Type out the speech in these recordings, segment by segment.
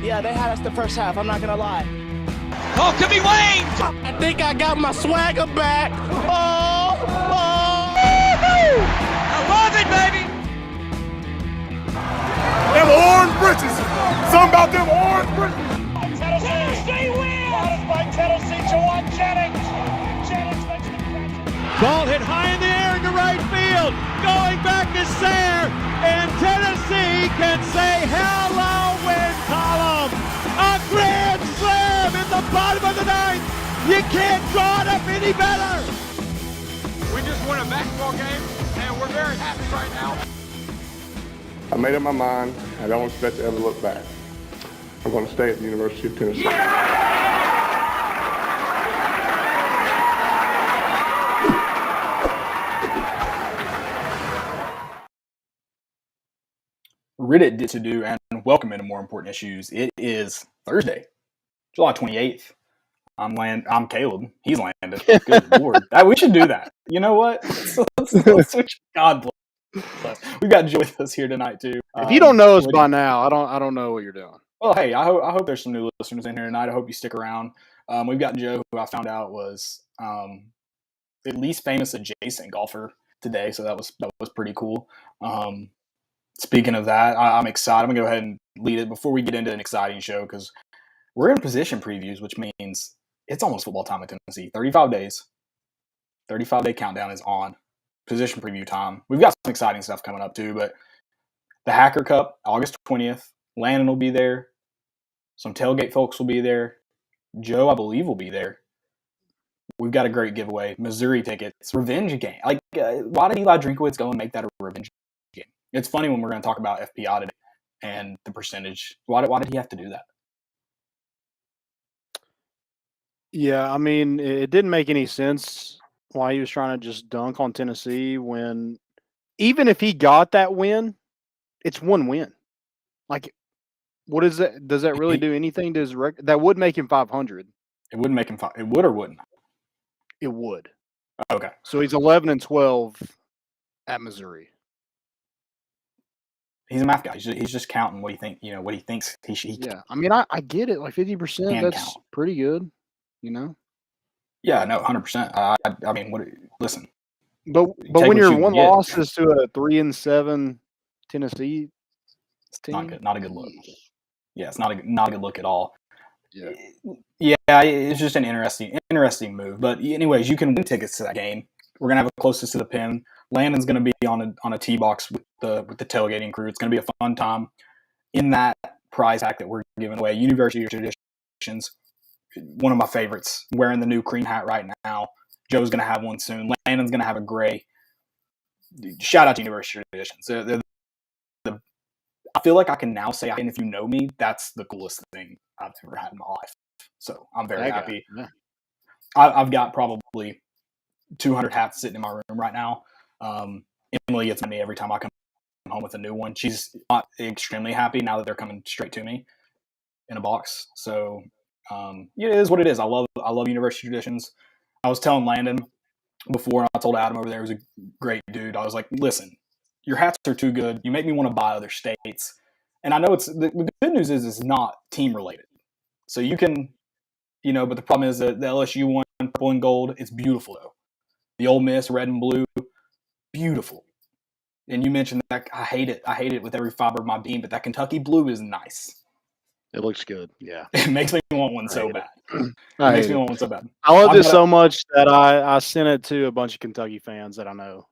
Yeah, they had us the first half. I'm not going to lie. Oh, could be Wayne! I think I got my swagger back. Oh! I love it, baby! Them orange britches. Something about them orange britches. Tennessee wins! By Tennessee, Jawan Jennings. Jennings makes the catch. Ball hit high in the air into right field. Going back to Sayre. And Tennessee can say hello, win column. A grand slam in the bottom of the ninth. You can't draw it up any better. We just won a basketball game, and we're very happy right now. I made up my mind. I don't expect to ever look back. I'm going to stay at the University of Tennessee. Reddit did to do, and welcome into More Important Issues. It is Thursday, July 28th. I'm Caleb. He's Landon. Good Lord. We should do that. You know what? Let's switch. God bless. We've got Joe with us here tonight, too. If you don't know us by now, I don't know what you're doing. Well, hey, I hope there's some new listeners in here tonight. I hope you stick around. We've got Joe, who I found out was at least famous adjacent golfer today, so that was pretty cool. Speaking of that, I'm excited. I'm going to go ahead and lead it before we get into an exciting show because we're in position previews, which means it's almost football time in Tennessee. 35 days. 35-day countdown is on. Position preview time. We've got some exciting stuff coming up too, but the Hacker Cup, August 20th. Landon will be there. Some tailgate folks will be there. Joe, I believe, will be there. We've got a great giveaway. Missouri tickets. Revenge game. Why did Eli Drinkowitz go and make that a revenge game? It's funny when we're going to talk about FPI today and the percentage. Why did he have to do that? Yeah, I mean, it didn't make any sense why he was trying to just dunk on Tennessee when even if he got that win, it's one win. Like, what is that? Does that really do anything to his record? That would make him 500. It wouldn't make him It would or wouldn't? It would. Okay. So he's 11-12 at Missouri. He's a math guy. He's just counting what he thinks he should. Yeah, I mean, I get it. Like 50%, that's count. pretty good. You know. Yeah, no, 100%. I mean, listen. But when your one loss is to a 3-7 Tennessee team, not a good look. Yeah, it's not a good look at all. Yeah, it's just an interesting move. But anyways, you can win tickets to that game. We're gonna have a closest to the pin. Landon's gonna be on a tee box with the tailgating crew. It's gonna be a fun time. In that prize pack that we're giving away, University of Traditions, one of my favorites. Wearing the new cream hat right now. Joe's gonna have one soon. Landon's gonna have a gray. Shout out to University of Traditions. I feel like I can now say, and if you know me, that's the coolest thing I've ever had in my life. So I'm very happy. Yeah. I've got probably 200 hats sitting in my room right now. Emily gets me every time I come home with a new one. She's not extremely happy now that they're coming straight to me in a box. So it is what it is. I love University Traditions. I was telling Landon before, and I told Adam over there, he was a great dude. I was like, listen, your hats are too good. You make me want to buy other states. And I know the good news is it's not team related. So you can, but the problem is that the LSU one, purple and gold, it's beautiful though. The Ole Miss, red and blue, beautiful. And you mentioned that I hate it with every fiber of my being, but that Kentucky blue is nice. It looks good. Yeah. It makes me want one so bad. I loved it so much that I sent it to a bunch of Kentucky fans that I know.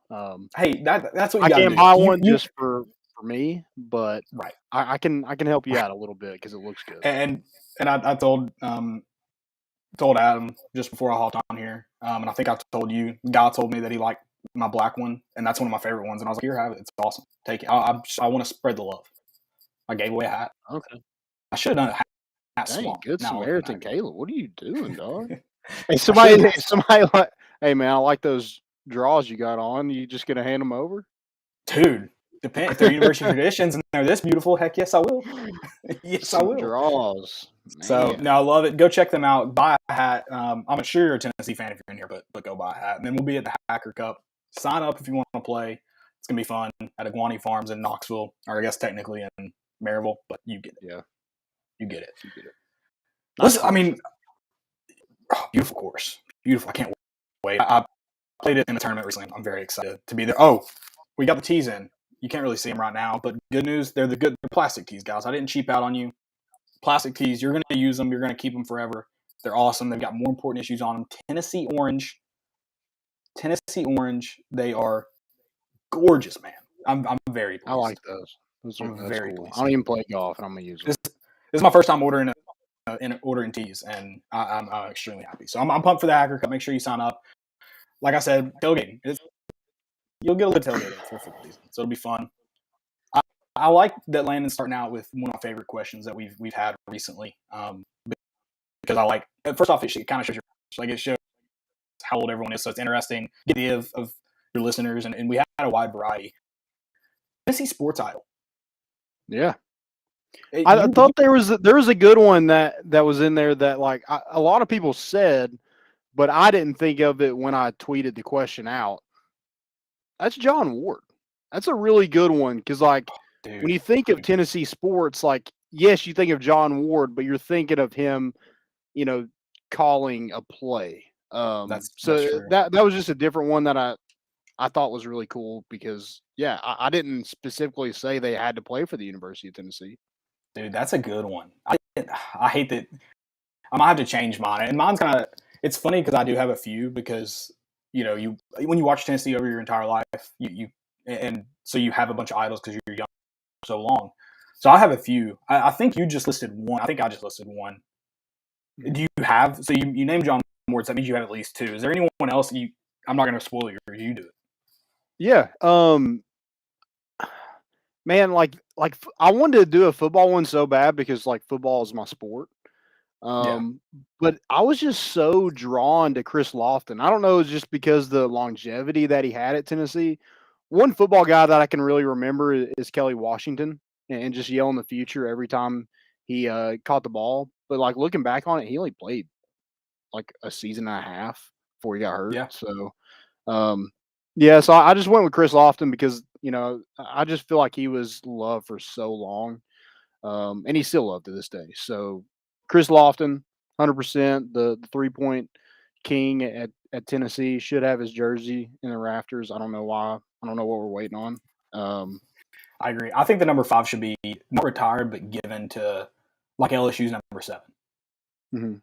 Hey, that's what you I gotta can't do. buy one just for me, but right. I can help you out a little bit because it looks good. And I told Adam just before I hopped on here, and I think I told you, God told me that he liked my black one, and that's one of my favorite ones. And I was like, here, have it. It's awesome. Take it. I want to spread the love. I gave away a hat. Okay. I should have done a hat Dang, swap. good Samaritan, Caleb. What are you doing, dog? Hey, somebody like, hey man, I like those draws you got on. You just gonna hand them over? Dude, depends. If they're University Traditions and they're this beautiful, heck yes, I will. Yes, I will. Draws. Man. So no, I love it. Go check them out. Buy a hat. I'm sure you're a Tennessee fan if you're in here, but go buy a hat. And then we'll be at the Hacker Cup. Sign up if you want to play. It's gonna be fun at Iguani Farms in Knoxville, or I guess technically in Maryville, but you get it. Yeah. You get it. Nice Listen, I mean, beautiful course. Beautiful. I can't wait. I played it in a tournament recently. I'm very excited to be there. Oh, we got the tees in. You can't really see them right now, but good news, they're the plastic tees, guys. I didn't cheap out on you. Plastic tees, you're going to use them. You're going to keep them forever. They're awesome. They've got more important issues on them. Tennessee orange. They are gorgeous, man. I'm very pleased. I like those. That's very cool. pleased. I don't even play golf, and I'm gonna use them. This is my first time ordering tees, and I'm extremely happy. So I'm pumped for the Hacker Cup. Make sure you sign up. Like I said, tailgating. You'll get a little tailgating for football season, so it'll be fun. I like that Landon's starting out with one of my favorite questions that we've had recently, because I like, first off, it kind of shows it shows how old everyone is, so it's interesting. Get the idea of your listeners, and we had a wide variety. Tennessee Sports Idol. Yeah, I thought there was a good one that was in there that like a lot of people said, but I didn't think of it when I tweeted the question out. That's John Ward. That's a really good one because like when you think of Tennessee sports, like yes, you think of John Ward, but you're thinking of him, calling a play. That's true. That was just a different one that I thought was really cool because I didn't specifically say they had to play for the University of Tennessee. Dude, that's a good one. I hate that. I might have to change mine, and mine's kind of. It's funny because I do have a few because you when you watch Tennessee over your entire life, and so you have a bunch of idols because you're young for so long. So I have a few. I think you just listed one. I think I just listed one. Do you have? So you named John Ward. So that means you have at least two. Is there anyone else? I'm not going to spoil your review. You do it. Yeah. Man, like I wanted to do a football one so bad because like football is my sport. But I was just so drawn to Chris Lofton. I don't know, it's just because the longevity that he had at Tennessee. One football guy that I can really remember is Kelly Washington and just yelling the future every time he caught the ball. But like looking back on it, he only played like a season and a half before he got hurt. Yeah. So, so I just went with Chris Lofton because, I just feel like he was loved for so long. And he's still loved to this day. So Chris Lofton, 100%, the 3-point king at Tennessee, should have his jersey in the rafters. I don't know why. I don't know what we're waiting on. I agree. I think the number 5 should be not retired, but given to like LSU's number 7. Mm-hmm.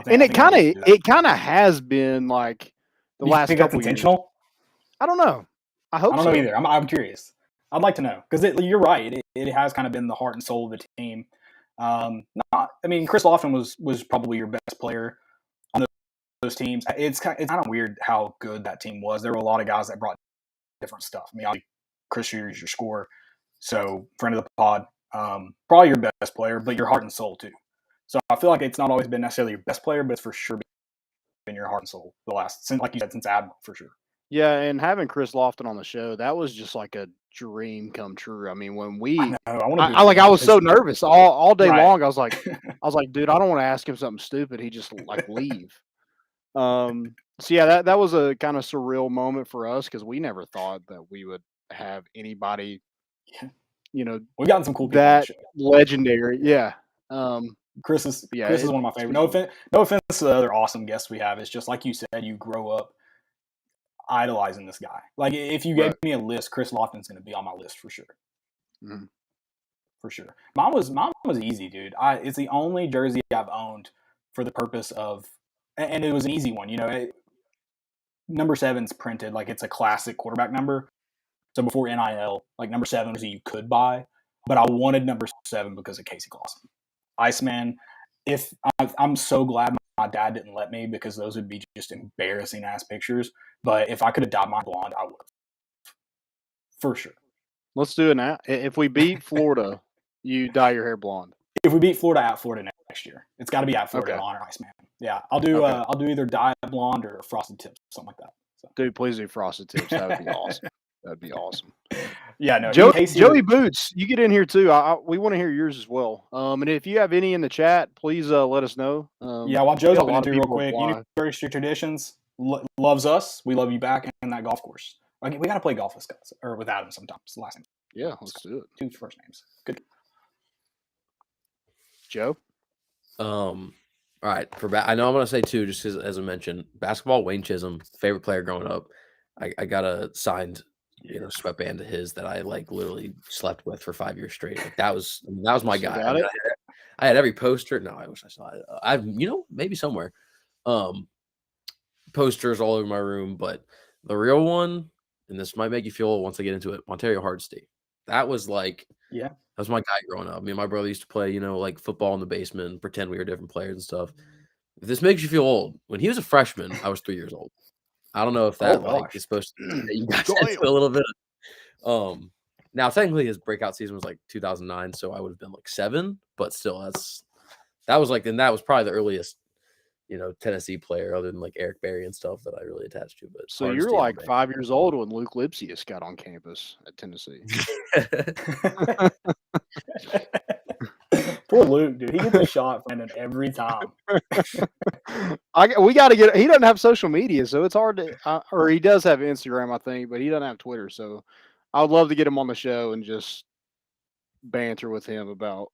And it kind of has been like the last think couple that's intentional? Years. I don't know. I hope so. I don't know either. I'm curious. I'd like to know because you're right. It has kind of been the heart and soul of the team. Chris Lofton was probably your best player on those teams. It's kind of weird how good that team was. There were a lot of guys that brought different stuff. Chris Shear is your scorer, so friend of the pod, probably your best player, but your heart and soul too. So I feel like it's not always been necessarily your best player, but it's for sure been your heart and soul like you said, since Admiral for sure. Yeah, and having Chris Lofton on the show, that was just like a dream come true. I mean, when I was so nervous all day long. I was like, dude, I don't want to ask him something stupid. He just like leave. So yeah, that was a kind of surreal moment for us because we never thought that we would have anybody, we've gotten some cool people that on the show. Legendary. Yeah. Chris is one of my favorites. No offense to the other awesome guests we have. It's just like you said, you grow up idolizing this guy. Like if you gave me a list, Chris Lofton's going to be on my list for sure. Mm-hmm. For sure. Mine was easy, dude. It's the only jersey I've owned for the purpose of, and it was an easy one. Number 7's printed like it's a classic quarterback number. So before NIL, like number 7 was you could buy, but I wanted number 7 because of Casey Clausen, Iceman. I'm so glad my dad didn't let me because those would be just embarrassing ass pictures. But if I could have dyed mine blonde, I would have. For sure. Let's do it now. If we beat Florida, you dye your hair blonde. If we beat Florida at Florida next year, it's got to be at Florida to honor Iceman. Yeah, I'll do either dye blonde or frosted tips, something like that. So. Dude, please do frosted tips. That would be awesome. That'd be awesome. Yeah, no. Joey Boots, you get in here too. We want to hear yours as well. And if you have any in the chat, please let us know. While Joe's hopping into real quick, University Traditions loves us. We love you back in that golf course. Okay, we got to play golf with Scott or with Adam sometimes. The last name. Yeah, let's do it. 2 first names. Good. Joe? All right. I know I'm going to say two, just as I mentioned. Basketball, Wayne Chisholm, favorite player growing up. I got a signed sweatband to his that I literally slept with for 5 years straight. That was my guy. Got it? I had every poster. No, I wish I saw it. I've maybe somewhere. Posters all over my room, but the real one, and this might make you feel old once I get into it, Ontario Hardesty. That was that was my guy growing up. Me and my brother used to play, football in the basement and pretend we were different players and stuff. If this makes you feel old, when he was a freshman, I was 3 years old. I don't know if that is supposed to you guys into a little bit. Now technically his breakout season was 2009, so I would have been 7, but still that was probably the earliest Tennessee player other than Eric Berry and stuff that I really attached to. But so you're 5 years old when Luke Lipsius got on campus at Tennessee. Poor Luke, dude. He gets a shot from him every time. We got to get. He doesn't have social media, so it's hard to. Or he does have Instagram, I think, but he doesn't have Twitter. So I would love to get him on the show and just banter with him about.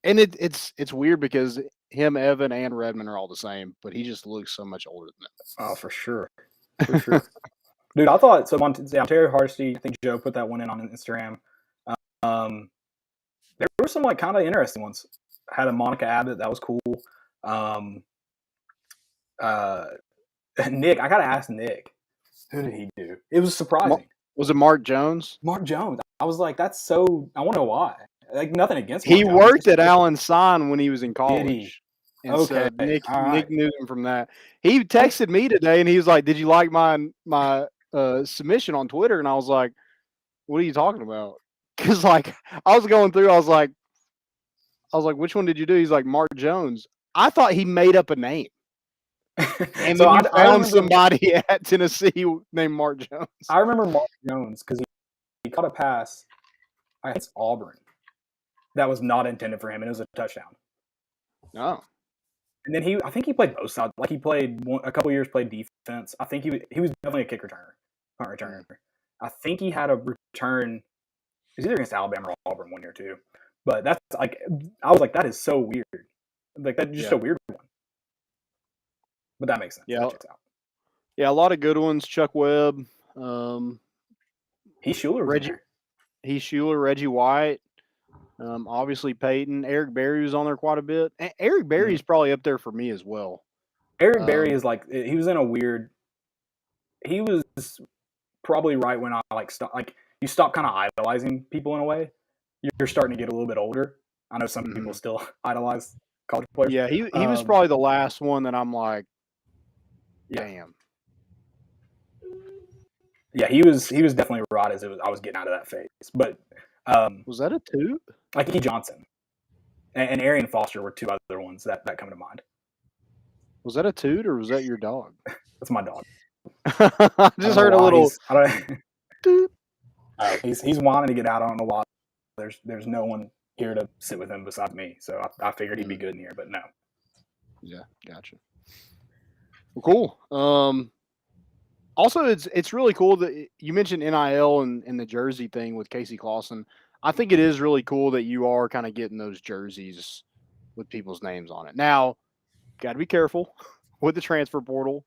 And it's weird because him, Evan, and Redmond are all the same, but he just looks so much older than them. Oh, for sure. For sure. Dude, I thought so. Ontario Hardesty, I think Joe put that one in on Instagram. There were some kind of interesting ones. Had a Monica Abbott, that was cool. Nick, I gotta ask Nick, who did he do? It was surprising. Was it Mark Jones? Mark Jones. I was like, that's so. I want to know why. Nothing against. Mark He Jones. worked at Allen Sign when he was in college. Did he? And Okay, so Nick right. knew him from that. He texted me today, and he was like, "Did you like my submission on Twitter?" And I was like, "What are you talking about?" Because I was going through, I was like, "Which one did you do?" He's like, "Mark Jones." I thought he made up a name, and So then I found remember somebody at Tennessee named Mark Jones. I remember Mark Jones because he caught a pass against Auburn that was not intended for him, and it was a touchdown. Oh. And then I think he played both sides. He played a couple years, played defense. I think he was definitely a kick returner, punt returner. I think he had a return. It was either against Alabama or Auburn one year too. But that's I was like, that is so weird. That's just a weird one. But that makes sense. Yeah. That checks out. Yeah, a lot of good ones. Chuck Webb, Heath Schuler, Reggie White. Obviously Peyton. Eric Berry was on there quite a bit. Eric Berry is probably up there for me as well. Eric Berry is he was in a weird. He was probably right when I you stop kind of idolizing people in a way. You're starting to get a little bit older. I know some people still idolize college players. Yeah, he was probably the last one that I'm like, damn. Yeah, he was definitely right as I was getting out of that phase. But was that a toot? Like E. Johnson and Arian Foster were two other ones that come to mind. Was that a toot or was that your dog? That's my dog. I just heard a little toot. He's wanting to get out. I don't know why. There's no one here to sit with him besides me. So I figured he'd be good in here, but no. Yeah, gotcha. Well, cool. Also, it's really cool that you mentioned NIL and the jersey thing with Casey Clausen. I think it is really cool that you are kind of getting those jerseys with people's names on it. Now, got to be careful with the transfer portal.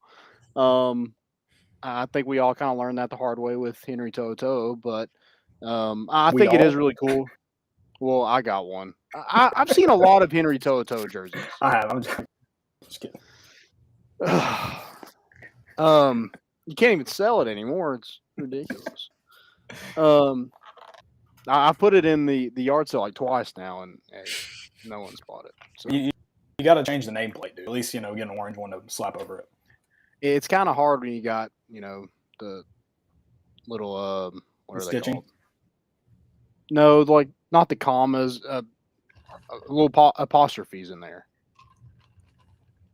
I think we all kind of learned that the hard way with Henry To'oTo'o, but I think it is really cool. Well, I got one. I've seen a lot of Henry To'oTo'o jerseys. I have. I'm just kidding. You can't even sell it anymore. It's ridiculous. I put it in the yard sale like twice now, and no one's bought it. So you got to change the nameplate, dude. At least get an orange one to slap over it. It's kind of hard when you got the little what are stitching? They called? No, not the commas. A little apostrophes in there.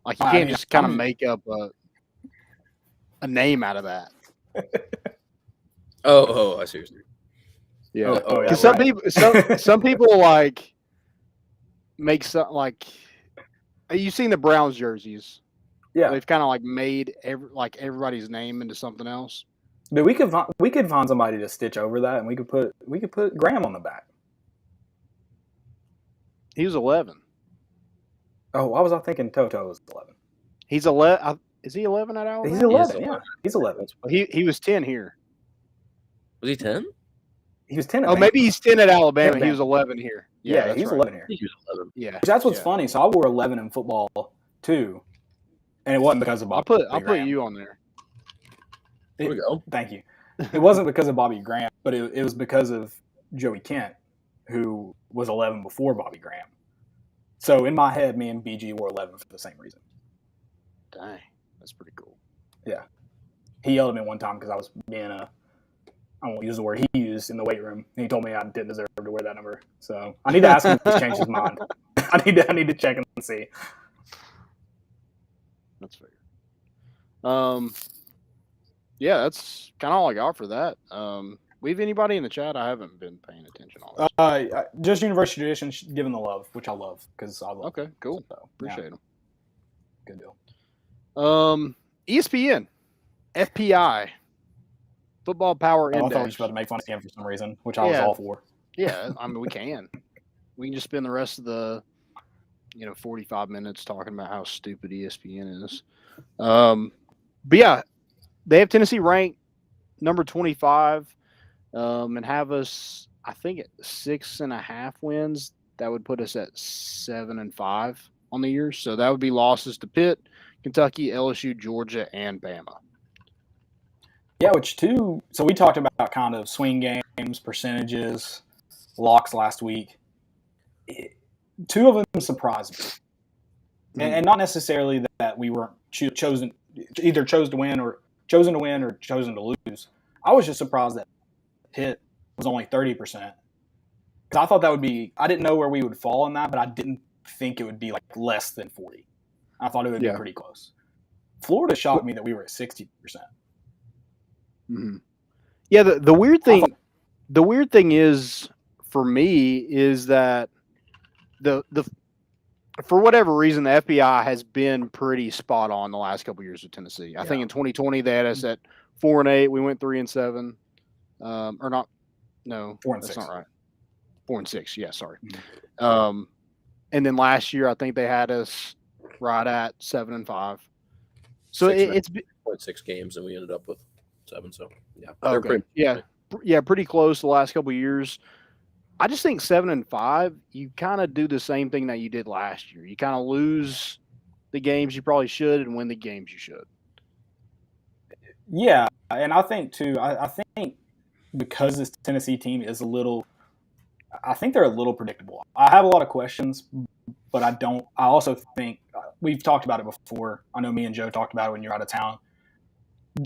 Like you can't just kind of make up a name out of that. Oh, I see what you're saying. Yeah. Yeah, some people make some you've seen the Browns jerseys. Yeah. They've kind of made everybody's name into something else. Dude, we could find somebody to stitch over that, and we could put Graham on the back. He was 11. Oh, why was I thinking Toto was 11? He's 11. Is he 11 at Alabama? He's 11. Yeah, he's 11. He was 10 here. Was he 10? He was 10. Oh, maybe he's 10 at Alabama. 10 He was 11 here. Yeah, he's right. 11 here. He was 11. Yeah, that's what's funny. So I wore 11 in football too, and it wasn't because of Bobby. I'll put you on there. There we go. Thank you. It wasn't because of Bobby Graham, but it was because of Joey Kent, who was 11 before Bobby Graham. So in my head, me and BG wore 11 for the same reason. Dang, that's pretty cool. Yeah. He yelled at me one time because I was being I won't use the word he used in the weight room. And he told me I didn't deserve to wear that number. So I need to ask him if he's changed his mind. I need to check and see. That's fair. Yeah, that's kind of all I got for that. We have anybody in the chat? I haven't been paying attention on. Just University Tradition, giving the love, which I love because I love. Okay, cool. So, Appreciate them. Good deal. ESPN FPI Football Power Index. I thought we were just about to make fun of him for some reason, which I was all for. Yeah, I mean we can. We can just spend the rest of the 45 minutes talking about how stupid ESPN is. But yeah, they have Tennessee ranked number 25, and have us, I think, at 6.5 wins. That would put us at 7-5 on the year. So that would be losses to Pitt, Kentucky, LSU, Georgia, and Bama. Yeah, so we talked about kind of swing games, percentages, locks last week. 2 of them surprised me. And not necessarily that we weren't chosen to win or chosen to lose. I was just surprised that Pitt was only 30%. Because I thought that would be – I didn't know where we would fall in that, but I didn't think it would be like less than 40. I thought it would be pretty close. Florida shocked me that we were at 60%. Mm-hmm. Yeah, the weird thing is for me is that the for whatever reason the FPI has been pretty spot on the last couple of years with Tennessee. I think in 2020 they had us at 4-8. We went 3-7, or not? No, 4-6. That's not right. 4-6. Yeah, sorry. Mm-hmm. And then last year I think they had us right at 7-5. So it's 0.6 games, and we ended up with 7. So yeah, okay. Pretty close the last couple of years. I just think 7-5, you kind of do the same thing that you did last year. You kind of lose the games you probably should and win the games you should. Yeah, and I think too. I think because this Tennessee team is I think they're a little predictable. I have a lot of questions, but I don't. I also think we've talked about it before. I know me and Joe talked about it when you're out of town.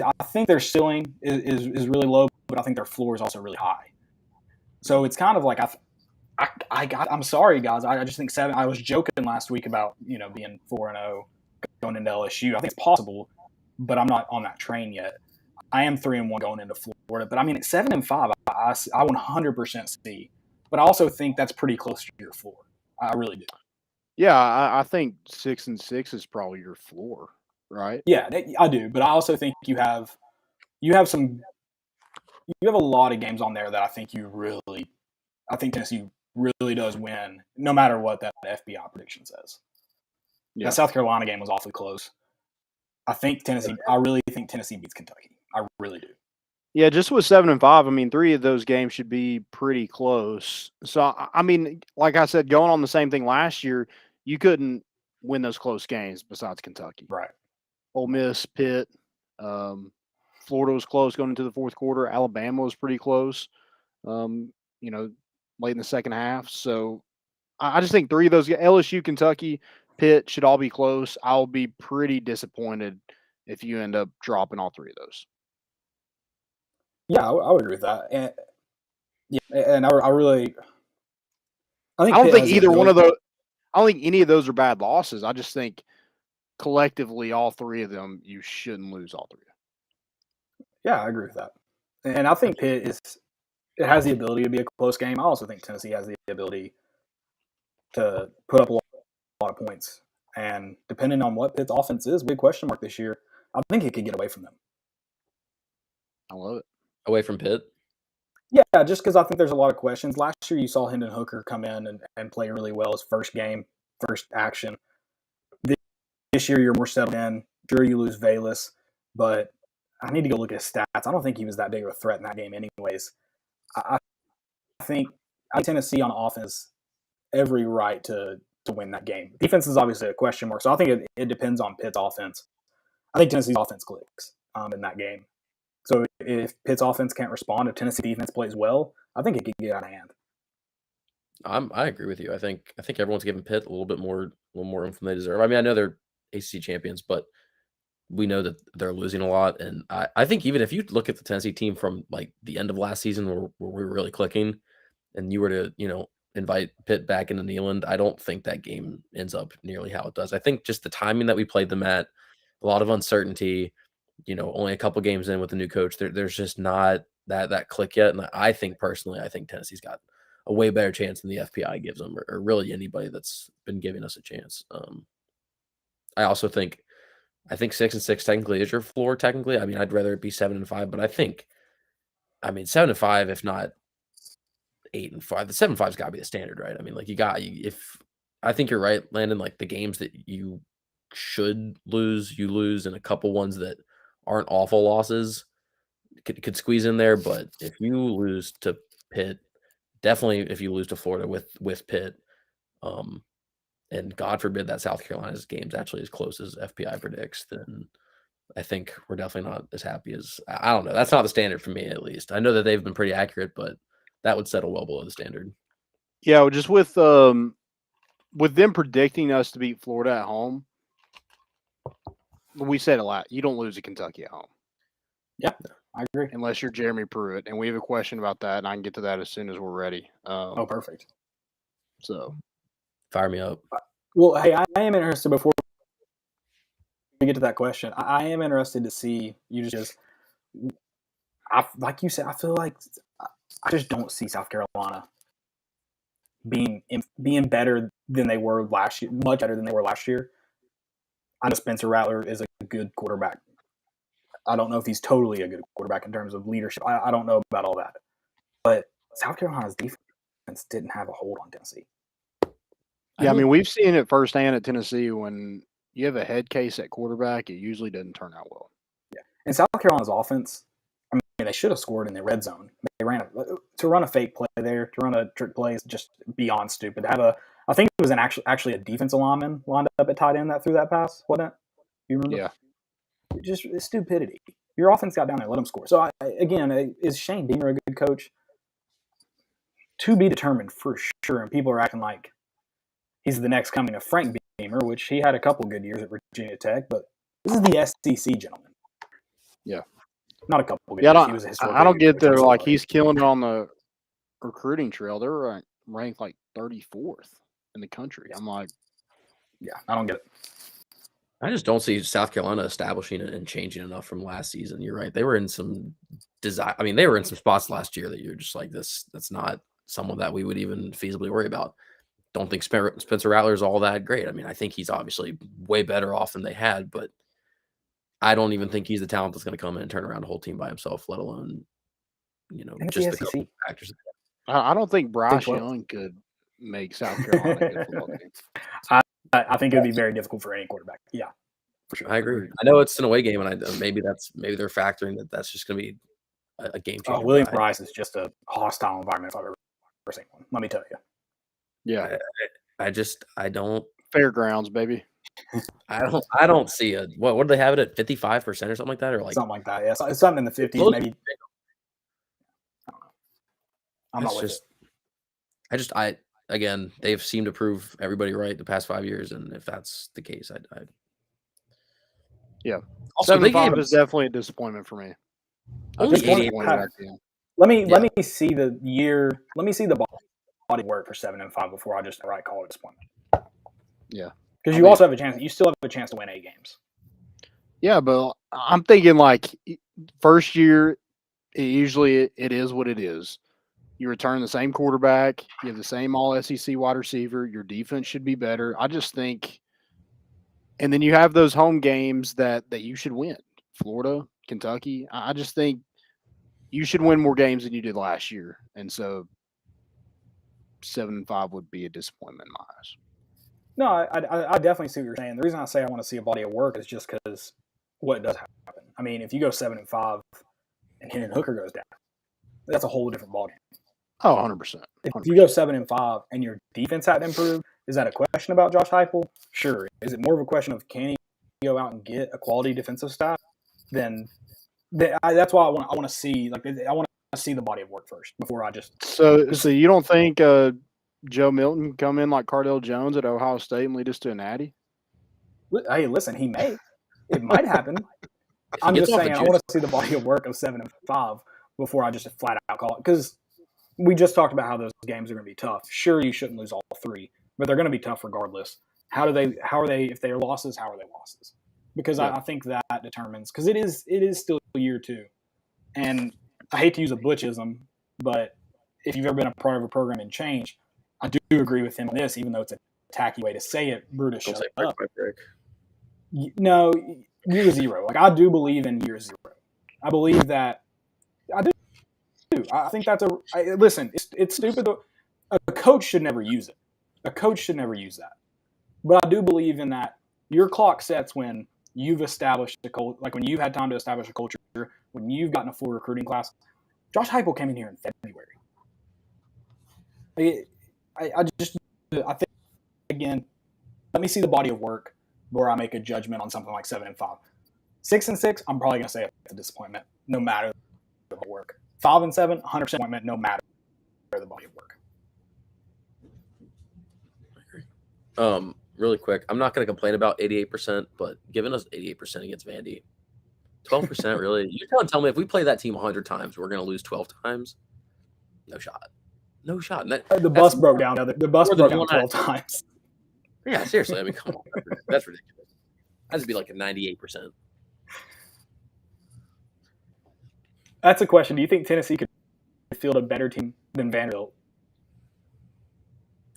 I think their ceiling is really low, but I think their floor is also really high. So it's kind of like I'm sorry, guys. I just think 7. I was joking last week about being 4-0 going into LSU. I think it's possible, but I'm not on that train yet. I am 3-1 going into Florida, but I mean at 7-5, I 100% see. But I also think that's pretty close to your floor. I really do. Yeah, I think 6-6 is probably your floor, right? Yeah, I do. But I also think you have a lot of games on there that I think Tennessee really does win, no matter what that FPI prediction says. Yeah. That South Carolina game was awfully close. I really think Tennessee beats Kentucky. I really do. Yeah, just with 7-5, I mean, 3 of those games should be pretty close. So, I mean, like I said, going on the same thing last year, you couldn't win those close games besides Kentucky. Right. Ole Miss, Pitt, Florida was close going into the fourth quarter. Alabama was pretty close, late in the second half. So, I just think 3 of those, LSU, Kentucky, Pitt, should all be close. I'll be pretty disappointed if you end up dropping all 3 of those. Yeah, I would agree with that. And I don't think either one of those. I don't think any of those are bad losses. I just think collectively, all 3 of them, you shouldn't lose all 3. Yeah, I agree with that. And I think Pitt it has the ability to be a close game. I also think Tennessee has the ability to put up a lot of points. And depending on what Pitt's offense is, big question mark this year, I think it could get away from them. I love it. Away from Pitt? Yeah, just because I think there's a lot of questions. Last year you saw Hendon Hooker come in and play really well his first game, first action. this year you're more settled in. Sure, you lose Valus, but I need to go look at his stats. I don't think he was that big of a threat in that game anyways. I think Tennessee on offense every right to win that game. Defense is obviously a question mark, so I think it depends on Pitt's offense. I think Tennessee's offense clicks in that game. So if Pitt's offense can't respond, if Tennessee defense plays well, I think it could get out of hand. I agree with you. I think everyone's giving Pitt a little more oomph than they deserve. I mean, I know they're ACC champions, but we know that they're losing a lot. And I think even if you look at the Tennessee team from like the end of last season where we were really clicking, and you were to invite Pitt back into Neyland, I don't think that game ends up nearly how it does. I think just the timing that we played them at, a lot of uncertainty. Only a couple games in with the new coach, there's just not that click yet. And I think Tennessee's got a way better chance than the FPI gives them, or really anybody that's been giving us a chance. I also think 6-6 technically is your floor. Technically, I mean, I'd rather it be 7-5, but I think 7-5, if not 8-5. The 7-5's got to be the standard, right? I mean, like if I think you're right, Landon. Like the games that you should lose, you lose, and a couple ones that aren't awful losses could squeeze in there. But if you lose to Pitt, definitely if you lose to Florida with Pitt, and God forbid that South Carolina's game's actually as close as FPI predicts, then I think we're definitely not as happy as I don't know. That's not the standard for me, at least. I know that they've been pretty accurate, but that would settle well below the standard. Yeah, just with them predicting us to beat Florida at home, we said a lot. You don't lose to Kentucky at home. Yeah, I agree. Unless you're Jeremy Pruitt, and we have a question about that, and I can get to that as soon as we're ready. Perfect. So, fire me up. Well, hey, I am interested before we get to that question. I am interested to see you like you said. I feel like I just don't see South Carolina being better than they were last year, much better than they were last year. I know Spencer Rattler is a good quarterback. I don't know if he's totally a good quarterback in terms of leadership. I don't know about all that. But South Carolina's defense didn't have a hold on Tennessee. Yeah, I mean, we've seen it firsthand at Tennessee. When you have a head case at quarterback, it usually doesn't turn out well. Yeah. And South Carolina's offense, I mean, they should have scored in the red zone. They to run a fake play there, to run a trick play is just beyond stupid. I think it was actually a defensive lineman lined up at tight end that threw that pass, wasn't it? You remember? Yeah. Just stupidity. Your offense got down there and let them score. So, again, is Shane Beamer a good coach? To be determined for sure. And people are acting like he's the next coming of Frank Beamer, which he had a couple good years at Virginia Tech. But this is the SEC, gentlemen. Yeah. Not a couple good years. I don't get there. Like, he's killing it on the recruiting trail. They're ranked like 34th in the country. I'm like, yeah, I don't get it. I just don't see South Carolina establishing it and changing enough from last season. You're right. They were in some they were in some spots last year that you're just like, that's not someone that we would even feasibly worry about. Don't think Spencer Rattler is all that great. I mean, I think he's obviously way better off than they had, but I don't even think he's the talent that's going to come in and turn around a whole team by himself, let alone, just the couple factors. I don't think Bryce Young could make South Carolina a good football team. I think it would be very difficult for any quarterback. Yeah, for sure. I agree. I know it's an away game, and maybe they're factoring that's just going to be a game changer. William Bryce is just a hostile environment if I've ever seen one. Let me tell you. Yeah, I don't fairgrounds, baby. I don't see what do they have it at 55% or something like that, or like something like that. Yeah, it's something in the 50s, maybe. I don't know. I'm not with it. Again, they've seemed to prove everybody right the past 5 years, and if that's the case, yeah. Also, 7-5 is definitely a disappointment for me. Only 88. Let me see the year. Let me see the body work for 7-5 before I just call it disappointment. Yeah, because you also have a chance. You still have a chance to win 8 games. Yeah, but I'm thinking like first year, it is what it is. You return the same quarterback. You have the same all-SEC wide receiver. Your defense should be better. I just think – and then you have those home games that you should win. Florida, Kentucky. I just think you should win more games than you did last year. And so 7-5 would be a disappointment in my eyes. No, I definitely see what you're saying. The reason I say I want to see a body of work is just because what does happen. I mean, if you go 7-5 and Hendon Hooker goes down, that's a whole different ballgame. Oh, 100%. If you go 7-5 and your defense hadn't improved, is that a question about Josh Heupel? Sure. Is it more of a question of can he go out and get a quality defensive staff? Then that's why I want to see I want to see the body of work first before I just. So you don't think Joe Milton can come in like Cardale Jones at Ohio State and lead us to a natty? Hey, listen, he may. It might happen. I'm just saying I want to see the body of work of 7-5 before I just flat out call it, because we just talked about how those games are going to be tough. Sure, you shouldn't lose all three, but they're going to be tough regardless. How are they? If they are losses, how are they losses? Because I think that determines, because it is still year 2, and I hate to use a Butchism, but if you've ever been a part of a program and change, I do agree with him on this, even though it's a tacky way to say it. Brutus, shut up. No, year 0. Like, I do believe in year 0. I believe that. I do. I think that's listen. It's stupid. A coach should never use it. A coach should never use that. But I do believe in that. Your clock sets when you've established a culture, like when you've had time to establish a culture, when you've gotten a full recruiting class. Josh Heupel came in here in February. I think, again, let me see the body of work before I make a judgment on something like 7-5. 6-6, I'm probably going to say it's a disappointment, no matter the work. 5-7, 100% disappointment, no matter the body of work. I agree. Really quick, I'm not going to complain about 88%, but giving us 88% against Vandy, 12% really. You're tell me if we play that team 100 times, we're going to lose 12 times? No shot. No shot. The bus broke down. The bus broke down 12 times. Yeah, seriously. I mean, come on. That's ridiculous. That'd be like a 98%. That's a question. Do you think Tennessee could field a better team than Vanderbilt?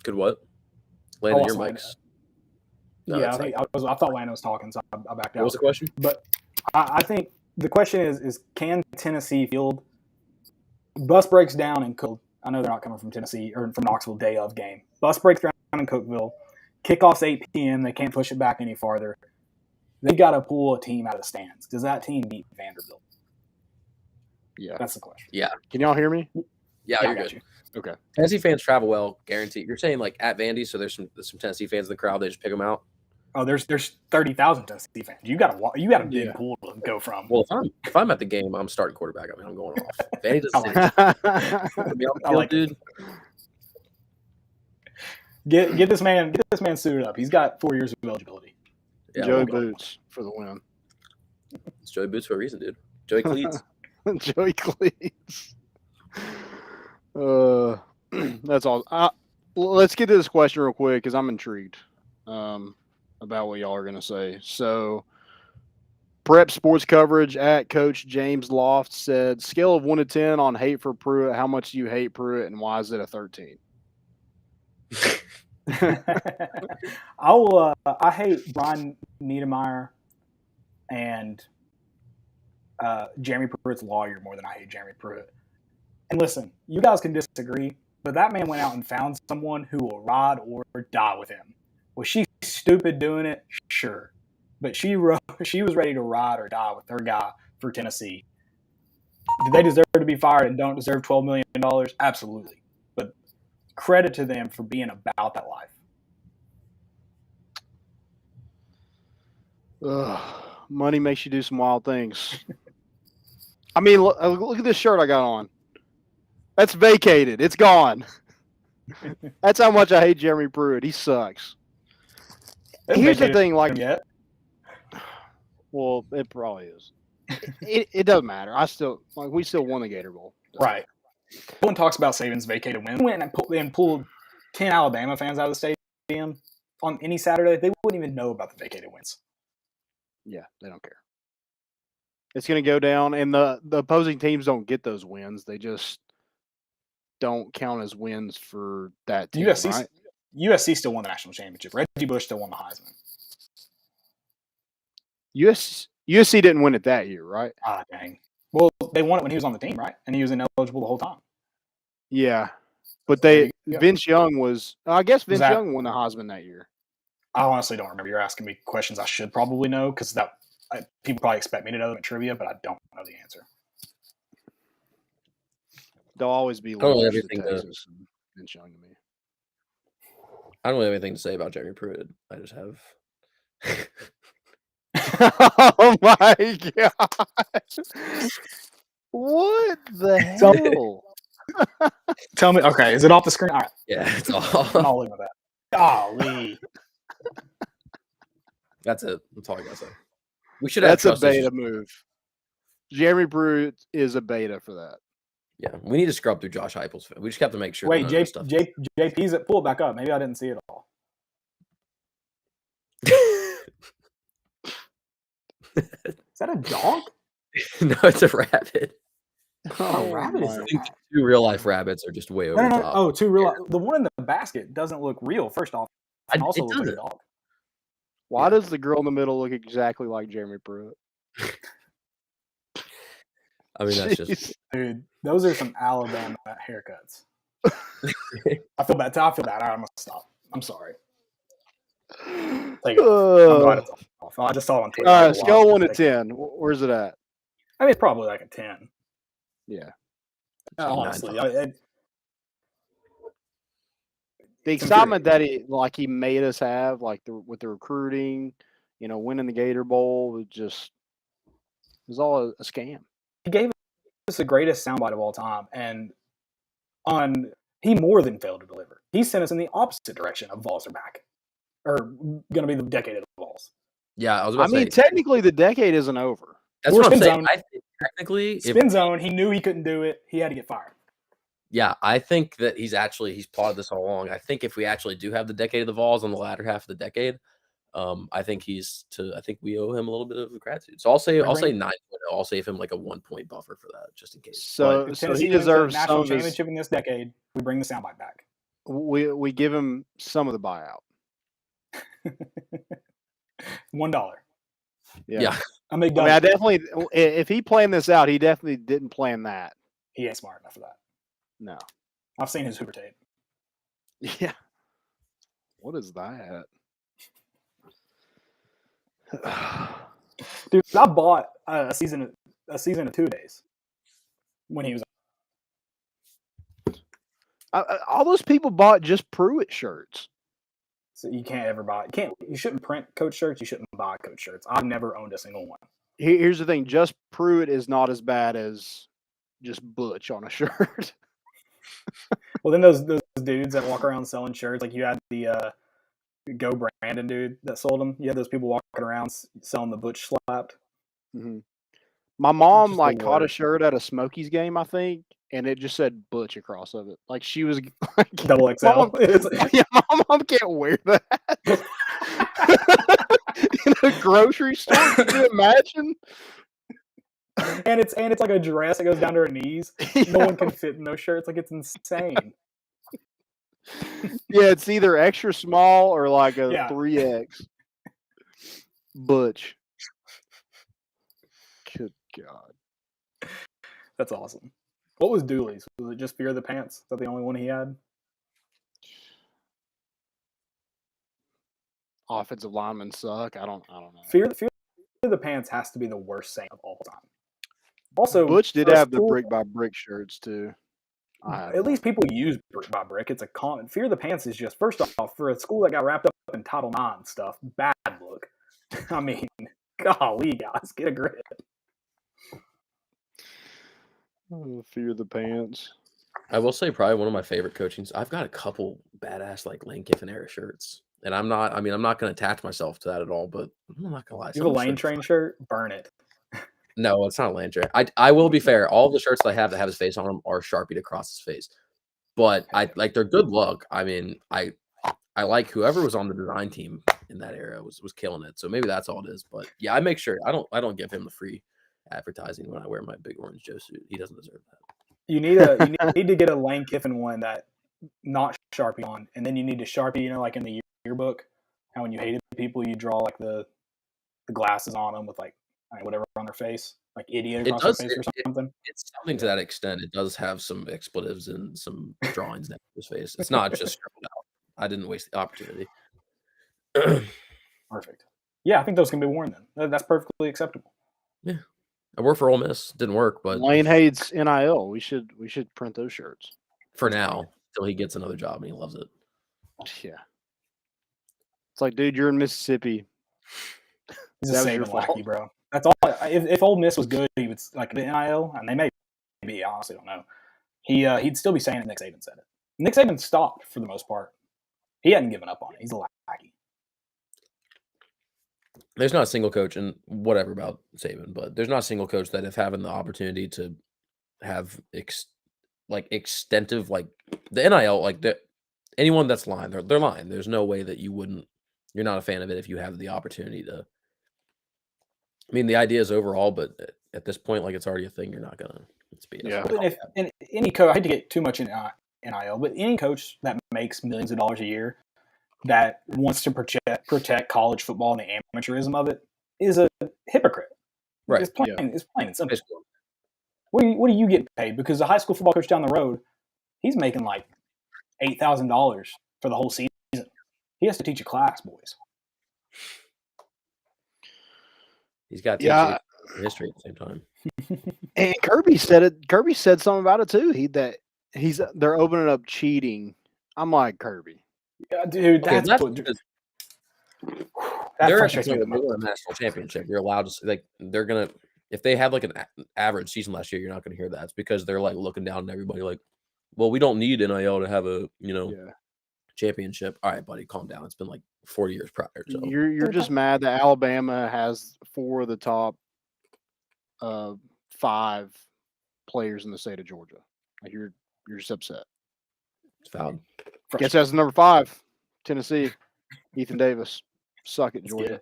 Could what? Landon, your mics. No, yeah, I thought Landon was talking, so I backed out. What was the question? But I think the question is can Tennessee field? Bus breaks down in Cookville. I know they're not coming from Tennessee or from Knoxville day of game. Bus breaks down in Cookville. Kickoff's 8 p.m. They can't push it back any farther. They've got to pull a team out of the stands. Does that team beat Vanderbilt? Yeah. That's the question. Yeah. Can y'all hear me? Yeah, you're good. Okay. Tennessee fans travel well, guaranteed. You're saying like at Vandy, so there's some Tennessee fans in the crowd. They just pick them out. Oh, there's 30,000 Tennessee fans. You got a big pool to go from. Well, if I'm at the game, I'm starting quarterback. I mean, I'm going off. Vandy doesn't. Dude. Get this man suited up. He's got 4 years of eligibility. Yeah, Joey Boots for the win. It's Joey Boots for a reason, dude. Joey Cleats. Joey Cleats. That's all. Let's get to this question real quick because I'm intrigued about what y'all are going to say. So, Prep Sports Coverage at Coach James Loft said, scale of 1 to 10 on hate for Pruitt. How much do you hate Pruitt, and why is it a 13? I hate Brian Niedermeyer and Jeremy Pruitt's lawyer more than I hate Jeremy Pruitt. And listen, you guys can disagree, but that man went out and found someone who will ride or die with him. Was she stupid doing it? Sure. But she was ready to ride or die with her guy for Tennessee. Do they deserve to be fired and don't deserve $12 million? Absolutely. But credit to them for being about that life. Money makes you do some wild things. I mean, look at this shirt I got on. That's vacated. It's gone. That's how much I hate Jeremy Pruitt. He sucks. Here's the thing, like, well, it probably is. It doesn't matter. We still won the Gator Bowl. Right. No one talks about Saban's vacated win. Went and pulled 10 Alabama fans out of the stadium on any Saturday. They wouldn't even know about the vacated wins. Yeah, they don't care. It's going to go down, and the opposing teams don't get those wins. They just don't count as wins for that team. USC still won the national championship. Reggie Bush still won the Heisman. USC didn't win it that year, right? Ah, dang. Well, they won it when he was on the team, right? And he was ineligible the whole time. Yeah, but Vince Young was. I guess Vince Young won the Heisman that year. I honestly don't remember. You're asking me questions I should probably know because people probably expect me to know them at trivia, but I don't know the answer. They'll always be I don't really have losers to anything Texas and showing to me. I don't really have anything to say about Jeremy Pruitt. I just have. Oh my god! What the hell? Tell me. Okay, is it off the screen? All right. Yeah, it's I'm all. all with that. Golly. That's it. That's all I gotta say. We should have That's a trust beta issues. move. Jeremy Pruitt is a beta for that. Yeah, we need to scrub through Josh Heupel's film. We just have to make sure. Wait, that stuff. JP's it. Pull it back up. Maybe I didn't see it all. Is that a dog? No, it's a rabbit. Oh, rabbit is I think 2 real life rabbits are just way over the top. Oh, 2 real. The one in the basket doesn't look real. First off, it also looks like a dog. Why does the girl in the middle look exactly like Jeremy Pruitt? I mean, that's just dude. Those are some Alabama haircuts. I feel bad. All right, I'm gonna stop. I'm sorry. Take it off. I'm glad it's off. I just saw it on Twitter. All right, scale 1 to 10. Where's it at? I mean, it's probably like a 10. Yeah. Honestly, the excitement that he made us have, with the recruiting, winning the Gator Bowl, it was all a scam. He gave us the greatest soundbite of all time, and he more than failed to deliver. He sent us in the opposite direction of Vols are back, or going to be the decade of the Vols. Yeah, I was about to say. Technically, the decade isn't over. That's what I'm saying. I think technically, spin zone. He knew he couldn't do it. He had to get fired. Yeah, I think that he's plotted this all along. I think if we actually do have the decade of the Vols on the latter half of the decade, I think we owe him a little bit of gratitude. So I'll say 9.0. I'll save him like a 1 point buffer for that, just in case. So he deserves national championship in this decade. We bring the soundbite back. We give him some of the buyout. $1. Yeah. I definitely. If he planned this out, he definitely didn't plan that. He ain't smart enough for that. No. I've seen his Hoover tape. Yeah. What is that? Dude, I bought a season of 2 days when he was. All those people bought just Pruitt shirts. So you can't ever buy. You shouldn't print coach shirts. You shouldn't buy coach shirts. I've never owned a single one. Here's the thing: just Pruitt is not as bad as just Butch on a shirt. Well, then those dudes that walk around selling shirts, like you had the Go Brandon dude that sold them. You had those people walking around selling the Butch slapped. Mm-hmm. My mom caught a shirt at a Smokies game, I think, and it just said Butch across of it. Like she was like, double XL. Yeah, my mom can't wear that in a grocery store. Can you imagine? And it's like a dress that goes down to her knees. Yeah. No one can fit in those shirts. Like it's insane. Yeah, it's either extra small or like a 3X. Butch. Good God. That's awesome. What was Dooley's? Was it just Fear of the Pants? Is that the only one he had? Offensive linemen suck. I don't know. Fear of the Pants has to be the worst saying of all time. Also, Butch did have the brick by brick shirts too. At least people use brick by brick. It's a common. Fear of the Pants is just, first off, for a school that got wrapped up in Title IX stuff, bad look. I mean, golly, guys, get a grip. Fear the Pants. I will say probably one of my favorite coachings. I've got a couple badass Lane Kiffin era shirts. And I'm not going to attach myself to that at all, but I'm not going to lie. You have a Lane Train shirt? Burn it. No, it's not a Lane Train. I will be fair. All the shirts that I have that have his face on them are Sharpied across his face. But they're good look. I mean, I like whoever was on the design team in that era was killing it. So maybe that's all it is. But yeah, I make sure I don't give him the free advertising when I wear my big orange Joe suit. He doesn't deserve that. You need to get a Lane Kiffin one that not Sharpie on, and then you need to Sharpie, like in the yearbook, how when you hated people, you draw like the glasses on them with whatever on their face, like idiot across their face or something. It's something to that extent. It does have some expletives and some drawings next to his face. It's not just scribbled out. I didn't waste the opportunity. Perfect. Yeah, I think those can be worn then. That's perfectly acceptable. Yeah. I worked for Ole Miss. Didn't work, but Lane hates NIL. We should print those shirts. for now, till he gets another job and he loves it. Yeah. It's like, dude, you're in Mississippi. He's a Saban lackey, bro. That's all. If Ole Miss was good, he would like the NIL, and they may be. I honestly don't know. He'd still be saying it. Nick Saban said it. Nick Saban stopped for the most part. He hadn't given up on it. He's a lackey. There's not a single coach, and whatever about Saban, but there's not a single coach that if having the opportunity to have extensive like the NIL, like anyone that's lying, they're lying. There's no way that you're not a fan of it if you have the opportunity to. I mean, the idea is overall, but at this point, like it's already a thing. You're not gonna. It's BS. Yeah. And any coach, I hate to get too much in NIL, but any coach that makes millions of dollars a year that wants to protect college football and the amateurism of it is a hypocrite. Right. It's plain and simple. What do you get paid? Because a high school football coach down the road, he's making like $8,000 for the whole season. He has to teach a class, boys. He's got to teach history at the same time. And Kirby said it. Kirby said something about it too. They're opening up cheating. I'm like, Kirby. Yeah, dude, they're at the national championship. You're allowed to like they're gonna if they had like an average season last year, you're not gonna hear that. It's because they're like looking down at everybody like, well, we don't need NIL to have a championship. All right, buddy, calm down. It's been like 40 years prior. So You're just mad that Alabama has 4 of the top 5 players in the state of Georgia. Like you're just upset. It's valid. Guess that's number 5, Tennessee. Ethan Davis. Suck it, Georgia.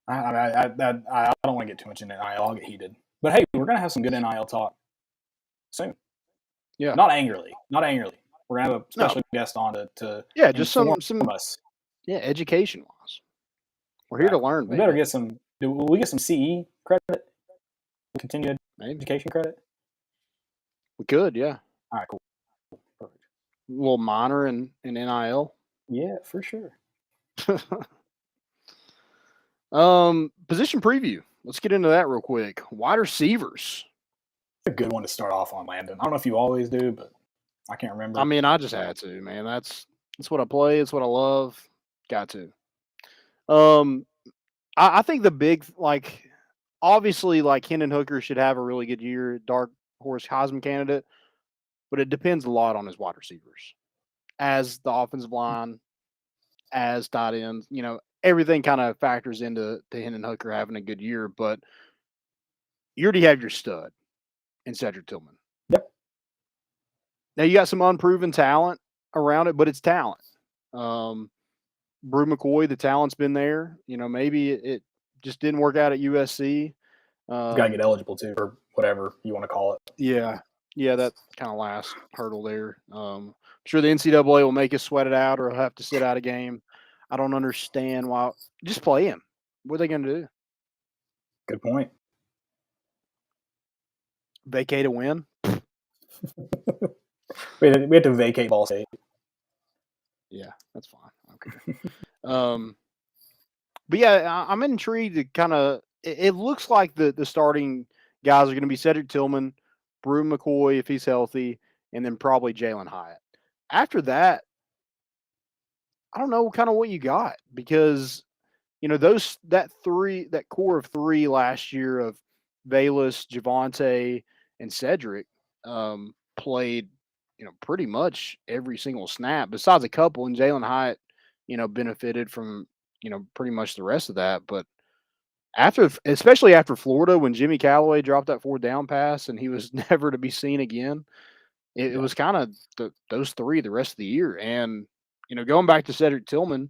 I don't want to get too much into NIL. I'll get heated. But hey, we're gonna have some good NIL talk soon. Yeah. Not angrily. We're gonna have a special guest on to just some us. Yeah, education wise. We're here to learn. We better get some. Will we get some CE credit? Continued education credit. We could, yeah. All right, cool. Perfect. A little minor in NIL. Yeah, for sure. Position preview. Let's get into that real quick. Wide receivers. A good one to start off on, Landon. I don't know if you always do, but I can't remember. I mean, I just had to, man. That's what I play. It's what I love. Got to. I think the big, like, obviously, like, Hendon Hooker should have a really good year, dark horse Heisman candidate, but it depends a lot on his wide receivers. As the offensive line, as tight ends, everything kind of factors into Hendon Hooker having a good year, but you already have your stud in Cedric Tillman. Yep. Now you got some unproven talent around it, but it's talent. Brew McCoy, the talent's been there. Maybe it just didn't work out at USC. Got to get eligible too, or whatever you want to call it. Yeah, that kind of last hurdle there. I'm sure the NCAA will make us sweat it out, or he'll have to sit out a game. I don't understand why. Just play him. What are they going to do? Good point. Vacate a win? we have to vacate Ball State. Yeah, that's fine. Okay. But yeah, I'm intrigued to kind of. It looks like the starting guys are going to be Cedric Tillman, Brew McCoy if he's healthy, and then probably Jalen Hyatt. After that, I don't know kind of what you got because that core of 3 last year of Bayless, Javonte, and Cedric played pretty much every single snap besides a couple, and Jalen Hyatt benefited from pretty much the rest of that. But especially after Florida, when Jimmy Callaway dropped that 4th down pass and he was never to be seen again, it was kind of those 3 the rest of the year. And going back to Cedric Tillman,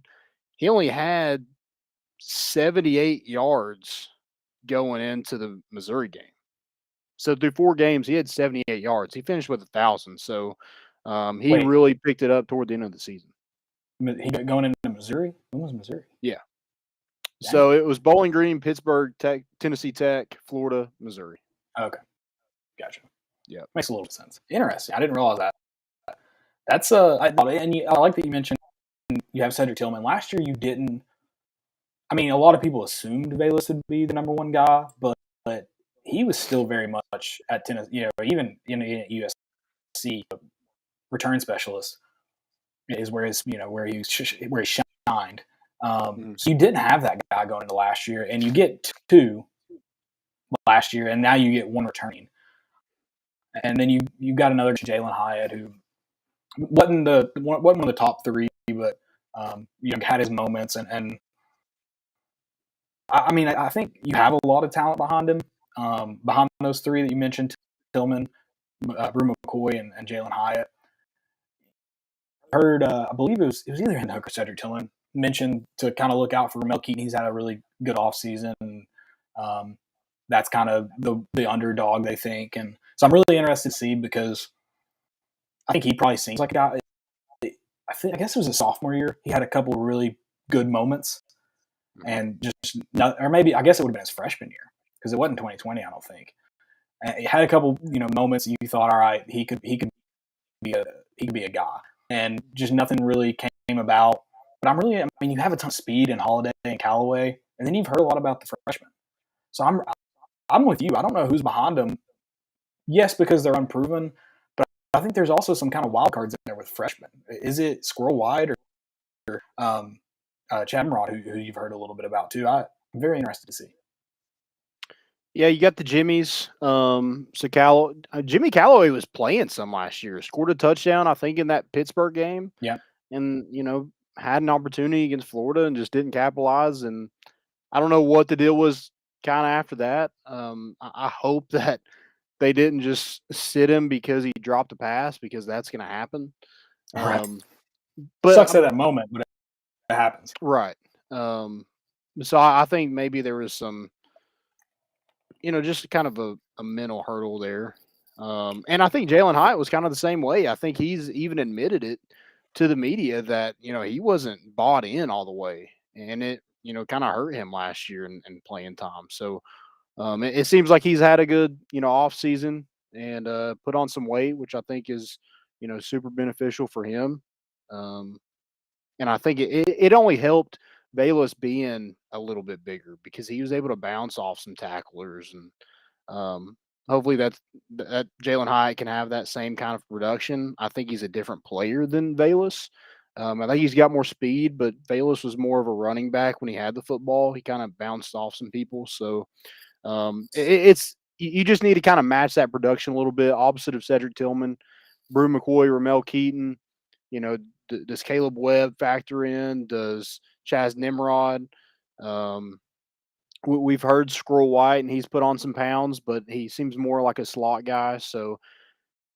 he only had 78 yards going into the Missouri game. So through 4 games, he had 78 yards. He finished with 1,000. So he really picked it up toward the end of the season. He got going into Missouri? When was Missouri? Yeah. Dang. So it was Bowling Green, Pittsburgh, Tennessee Tech, Florida, Missouri. Okay. Gotcha. Yeah. Makes a little sense. Interesting. I didn't realize that. That's I like that you mentioned you have Cedric Tillman. Last year you didn't. I mean, a lot of people assumed Bayless would be the number one guy, but he was still very much at Tennessee. Even in USC, return specialist is where he shined. So you didn't have that guy going into last year, and you get two last year, and now you get one returning, and then you got another Jalen Hyatt who wasn't one of the top three, but had his moments, and I mean I think you have a lot of talent behind him, behind those three that you mentioned, Tillman, Brew McCoy, and Jalen Hyatt. Heard, I believe it was either Hendon Hooker or Cedric Tillman mentioned to kind of look out for Ramel Keaton. He's had a really good offseason, and that's kind of the underdog, they think. And so I'm really interested to see, because I think he probably seems like a guy. I guess it was his sophomore year. He had a couple of really good moments, and or maybe I guess it would have been his freshman year, because it wasn't 2020, I don't think. And he had a couple moments that you thought, all right, he could be a guy, and just nothing really came about. But I mean, you have a ton of speed in Holiday and Callaway, and then you've heard a lot about the freshmen. So I'm with you. I don't know who's behind them. Yes, because they're unproven, but I think there's also some kind of wild cards in there with freshmen. Is it Squirrel White or Chad Murad, who you've heard a little bit about too? I'm very interested to see. Yeah, you got the Jimmies. So Jimmy Callaway was playing some last year. Scored a touchdown, I think, in that Pittsburgh game. Yeah, and had an opportunity against Florida and just didn't capitalize. And I don't know what the deal was kind of after that. I hope that they didn't just sit him because he dropped a pass, because that's going to happen. Right. But sucks at that moment, but it happens. Right. So I think maybe there was some, just kind of a mental hurdle there. And I think Jalen Hyatt was kind of the same way. I think he's even admitted it to the media that, he wasn't bought in all the way. And it, kind of hurt him last year in playing time. So it seems like he's had a good, off season and put on some weight, which I think is, super beneficial for him. And I think it only helped Bayless being a little bit bigger, because he was able to bounce off some tacklers, and hopefully that Jalen Hyatt can have that same kind of production. I think he's a different player than Bayless. I think he's got more speed, but Bayless was more of a running back when he had the football. He kind of bounced off some people, so you just need to kind of match that production a little bit. Opposite of Cedric Tillman, Brew McCoy, Ramel Keaton. Does Caleb Webb factor in? Does Chaz Nimrod? We've heard Squirrel White, and he's put on some pounds, but he seems more like a slot guy. So,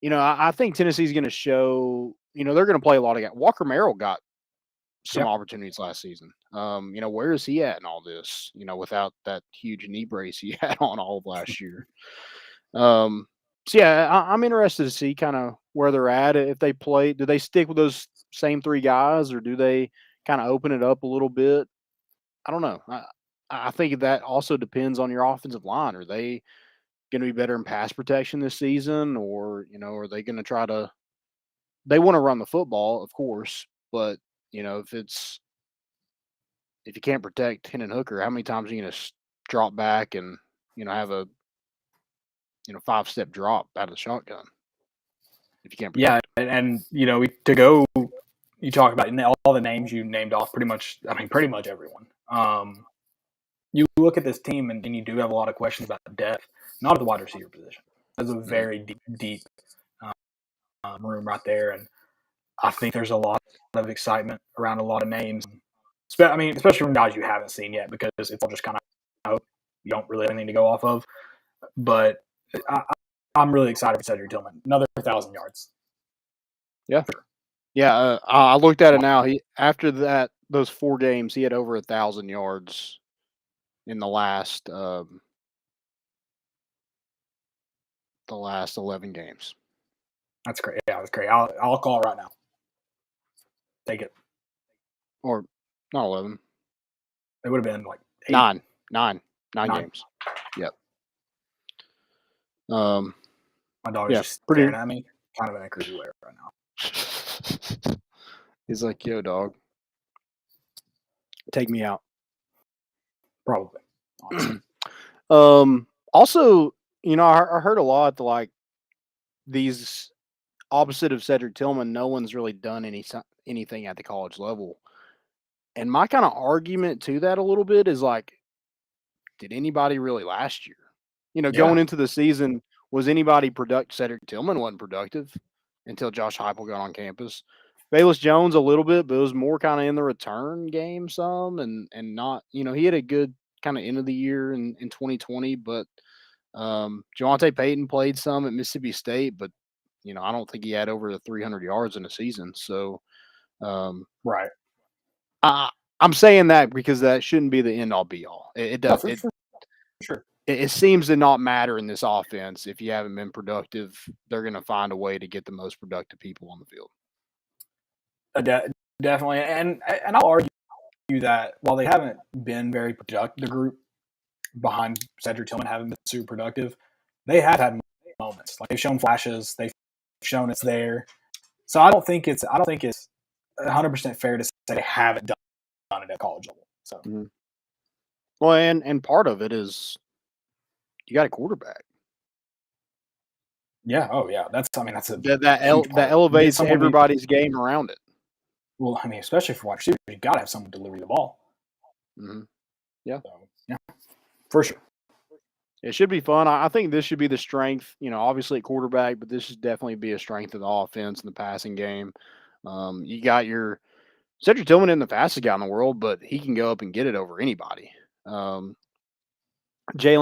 I think Tennessee's going to show, they're going to play a lot of guys. Walker Merrill got some opportunities last season. Where is he at in all this, without that huge knee brace he had on all of last year? So, yeah, I'm interested to see kind of where they're at. If they play, do they stick with those same three guys, or do they kind of open it up a little bit? I don't know. I think that also depends on your offensive line. Are they going to be better in pass protection this season, or, are they going to try to – they want to run the football, of course, but, if you can't protect Hendon Hooker, how many times are you going to drop back and, have a 5-step drop out of the shotgun if you can't protect him? And to go, you talk about all the names you named off, pretty much everyone. You look at this team and you do have a lot of questions about the depth, not at the wide receiver position. There's a very deep room right there, and I think there's a lot of excitement around a lot of names. Especially from guys you haven't seen yet, because it's all just kind of you don't really have anything to go off of. But I'm really excited for Cedric Tillman. Another 1,000 yards. Yeah. Yeah, I looked at it now. After those 4 games, he had over 1,000 yards in the last 11 games. That's great. Yeah, that's great. I'll call it right now. Take it. Or not 11. It would have been like 8. 9 games. Yep. My dog is just staring at me, kind of in a creepy way right now. He's like, yo, dog, take me out. Probably. Honestly. Also, I heard a lot like these opposite of Cedric Tillman, no one's really done anything at the college level. And my kind of argument to that a little bit is like, did anybody really last year? Going into the season, was anybody productive? Cedric Tillman wasn't productive until Josh Heupel got on campus. Bayless Jones a little bit, but it was more kind of in the return game some and not, he had a good kind of end of the year in 2020, but Javonte Payton played some at Mississippi State, but I don't think he had over the 300 yards in a season. So, right. I'm saying that because that shouldn't be the end all be all. It does. Sure. It seems to not matter in this offense. If you haven't been productive, they're going to find a way to get the most productive people on the field. Definitely. And I'll argue that while they haven't been very productive, the group behind Cedric Tillman haven't been super productive, they have had moments. Like they've shown flashes, they've shown it's there. So I don't think it's 100% fair to say they haven't done it at college level. So well, and part of it is you got a quarterback. Yeah. Oh yeah. That's that elevates everybody's game around it. Well, I mean, especially for wide receivers, you got to have someone deliver the ball. Yeah. So, yeah. For sure. It should be fun. I think this should be the strength, obviously at quarterback, but this should definitely be a strength of the offense and the passing game. You got your Cedric Tillman isn't the fastest guy in the world, but he can go up and get it over anybody. Jalen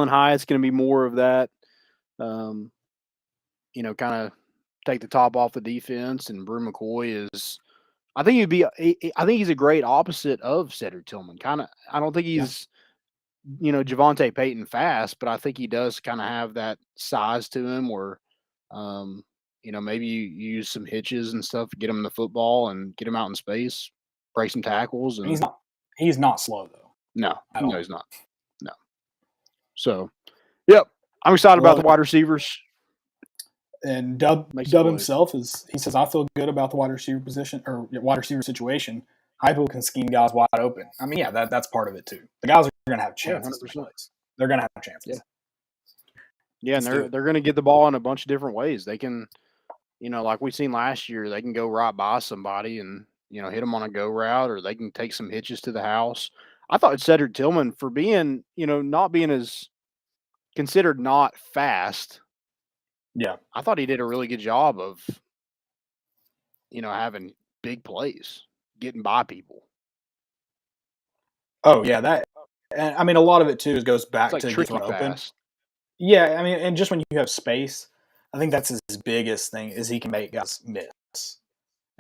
Hyatt's going to be more of that, kind of take the top off the defense, and Brew McCoy is. I think he's a great opposite of Cedric Tillman. I don't think he's, Javonte Payton fast, but I think he does kind of have that size to him where, maybe you use some hitches and stuff to get him the football and get him out in space, break some tackles. And he's not slow though. No, he's not. No. So, yep, I'm excited about the wide receivers. And Dub himself he says, I feel good about the wide receiver position or wide receiver situation. Heupel can scheme guys wide open. I mean, yeah, that's part of it too. The guys are going to have chances. They're going to have chances. Yeah, and they're going to get the ball in a bunch of different ways. They can, like we've seen last year, they can go right by somebody and, hit them on a go route, or they can take some hitches to the house. I thought Cedric Tillman, for being, not being as considered not fast. Yeah. I thought he did a really good job of, having big plays, getting by people. Oh, yeah. I mean, a lot of it, too, goes back to getting open. Yeah, I mean, and just when you have space, I think that's his biggest thing is he can make guys miss.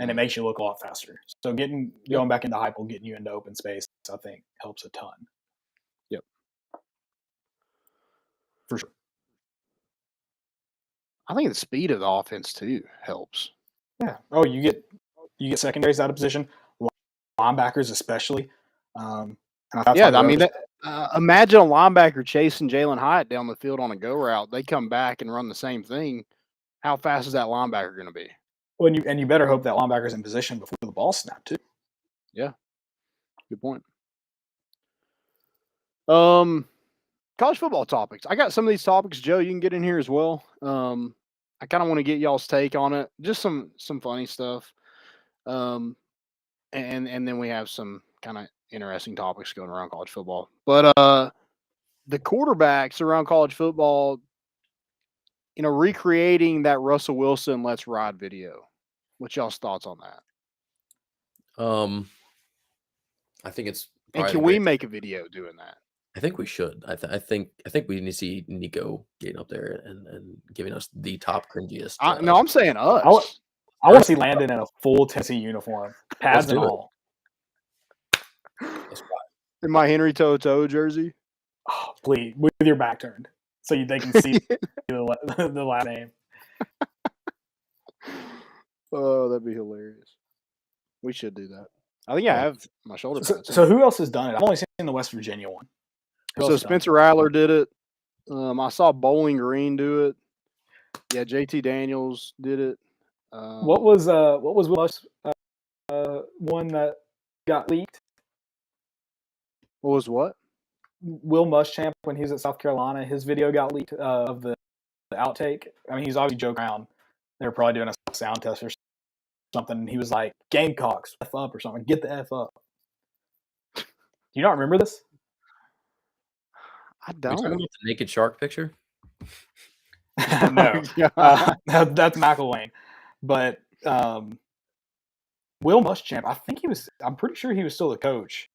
And it makes you look a lot faster. So going back into Heupel, getting you into open space, I think helps a ton. Yep. For sure. I think the speed of the offense too helps. Yeah. Oh, you get secondaries out of position, linebackers especially. Imagine a linebacker chasing Jalen Hyatt down the field on a go route. They come back and run the same thing. How fast is that linebacker going to be? Well, and you better hope that linebacker's in position before the ball snapped too. Yeah. Good point. College football topics. I got some of these topics, Joe. You can get in here as well. I kind of want to get y'all's take on it. Just some funny stuff. And then we have some kind of interesting topics going around college football. But the quarterbacks around college football, recreating that Russell Wilson Let's Ride video. What's y'all's thoughts on that? I think it's. And can we make a video doing that? I think we should. I think we need to see Nico getting up there and giving us the top cringiest. No, I'm saying us. I want to see Landon in a full Tennessee uniform, pads and all. In my Henry To'o jersey. Oh, please, with your back turned, so they can see the last name. Oh, that'd be hilarious. We should do that. I think I have my shoulder pads. So who else has done it? I've only seen the West Virginia one. So Spencer Rattler did it. I saw Bowling Green do it. Yeah, JT Daniels did it. What was Will Musch's one that got leaked? What was what? Will Muschamp, when he was at South Carolina, his video got leaked of the outtake. I mean, he's obviously joking around. They were probably doing a sound test or something, and he was like, "Gamecocks, F up" or something. Get the F up. Do you not remember this? I Are you don't. talking about the naked shark picture? No, that's McElwain. But Will Muschamp, I'm pretty sure he was still the coach.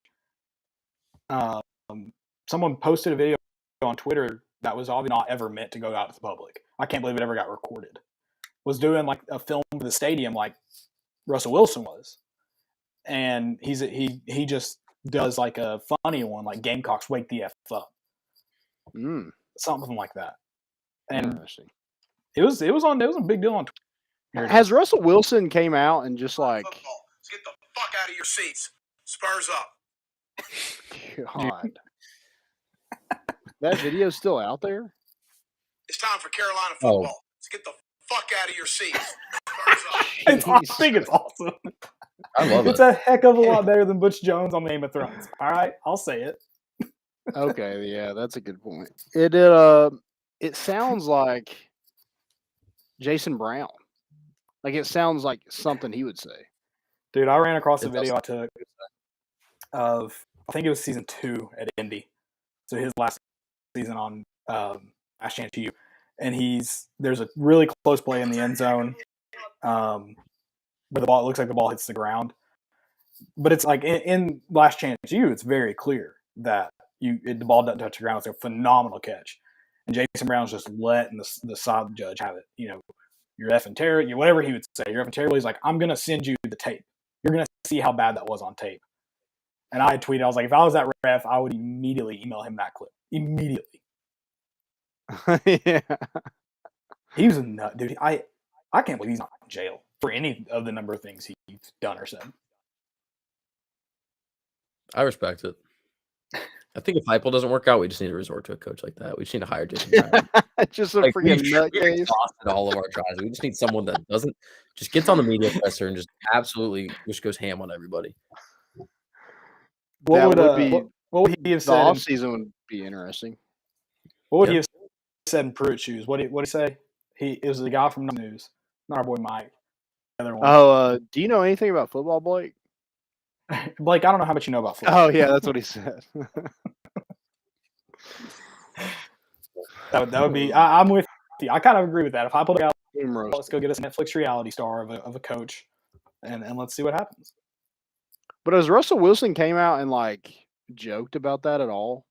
Someone posted a video on Twitter that was obviously not ever meant to go out to the public. I can't believe it ever got recorded. Was doing like a film for the stadium like Russell Wilson was. And he just does like a funny one, like Gamecocks wake the F up. Something like that. And it was a big deal on Twitter. Has Russell Wilson came out and just like Let's get the fuck out of your seats. Spurs up. God. That video's still out there? It's time for Carolina football. Let's get the fuck out of your seats. Spurs up. I think it's awesome. I love it. It's a heck of a lot better than Butch Jones on Game of Thrones. All right, I'll say it. Okay, yeah, that's a good point. It sounds like Jason Brown. Like it sounds like something he would say. Dude, I ran across a video I took of, I think it was season 2 at Indy. So his last season on Last Chance U. And there's a really close play in the end zone where the ball, it looks like the ball hits the ground. But it's like in Last Chance U, it's very clear that the ball doesn't touch the ground. It's a phenomenal catch. And Jason Brown's just letting the side judge have it. You know, you're effing terrible, whatever he would say. You're effing terrible. He's like, I'm going to send you the tape. You're going to see how bad that was on tape. And I tweeted, I was like, if I was that ref, I would immediately email him that clip. Immediately. Yeah. He was a nut, dude. I can't believe he's not in jail for any of the number of things he's done or said. I respect it. I think if Heupel doesn't work out, we just need to resort to a coach like that. We just need to hire Jason Brown. Just a freaking nutcase. Exhausted all of our tries. We just need someone that doesn't just gets on the media presser and just absolutely just goes ham on everybody. What would he have said? The offseason would be interesting. What would he have said in Pruitt's shoes? What did he say? It was the guy from the news, not our boy Mike. The other one. Oh, do you know anything about football, Blake? Blake, I don't know how much you know about football. Oh, yeah, that's what he said. that would be. I'm with you. I kind of agree with that. If I put out, let's go get us a Netflix reality star of a coach, and let's see what happens. But has Russell Wilson came out and like joked about that at all?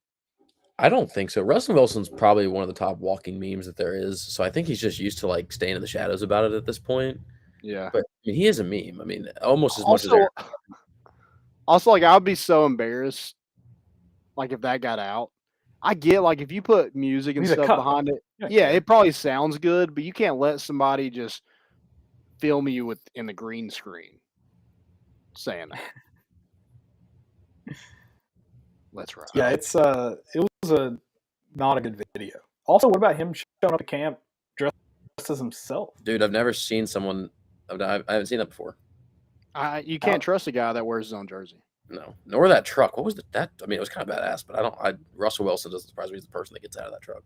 I don't think so. Russell Wilson's probably one of the top walking memes that there is. So I think he's just used to like staying in the shadows about it at this point. Yeah. But I mean, he is a meme. I mean, almost as much as Aaron. Also, like, I'd be so embarrassed, like, if that got out. I get, like, if you put music and stuff behind it, yeah, it probably sounds good, but you can't let somebody just film you in the green screen saying that. Let's ride. Yeah, it was not a good video. Also, what about him showing up at camp dressed as himself? Dude, I've never seen someone. I haven't seen that before. You can't trust a guy that wears his own jersey. No, nor that truck. What was that? I mean, it was kind of badass, but Russell Wilson doesn't surprise me. He's the person that gets out of that truck.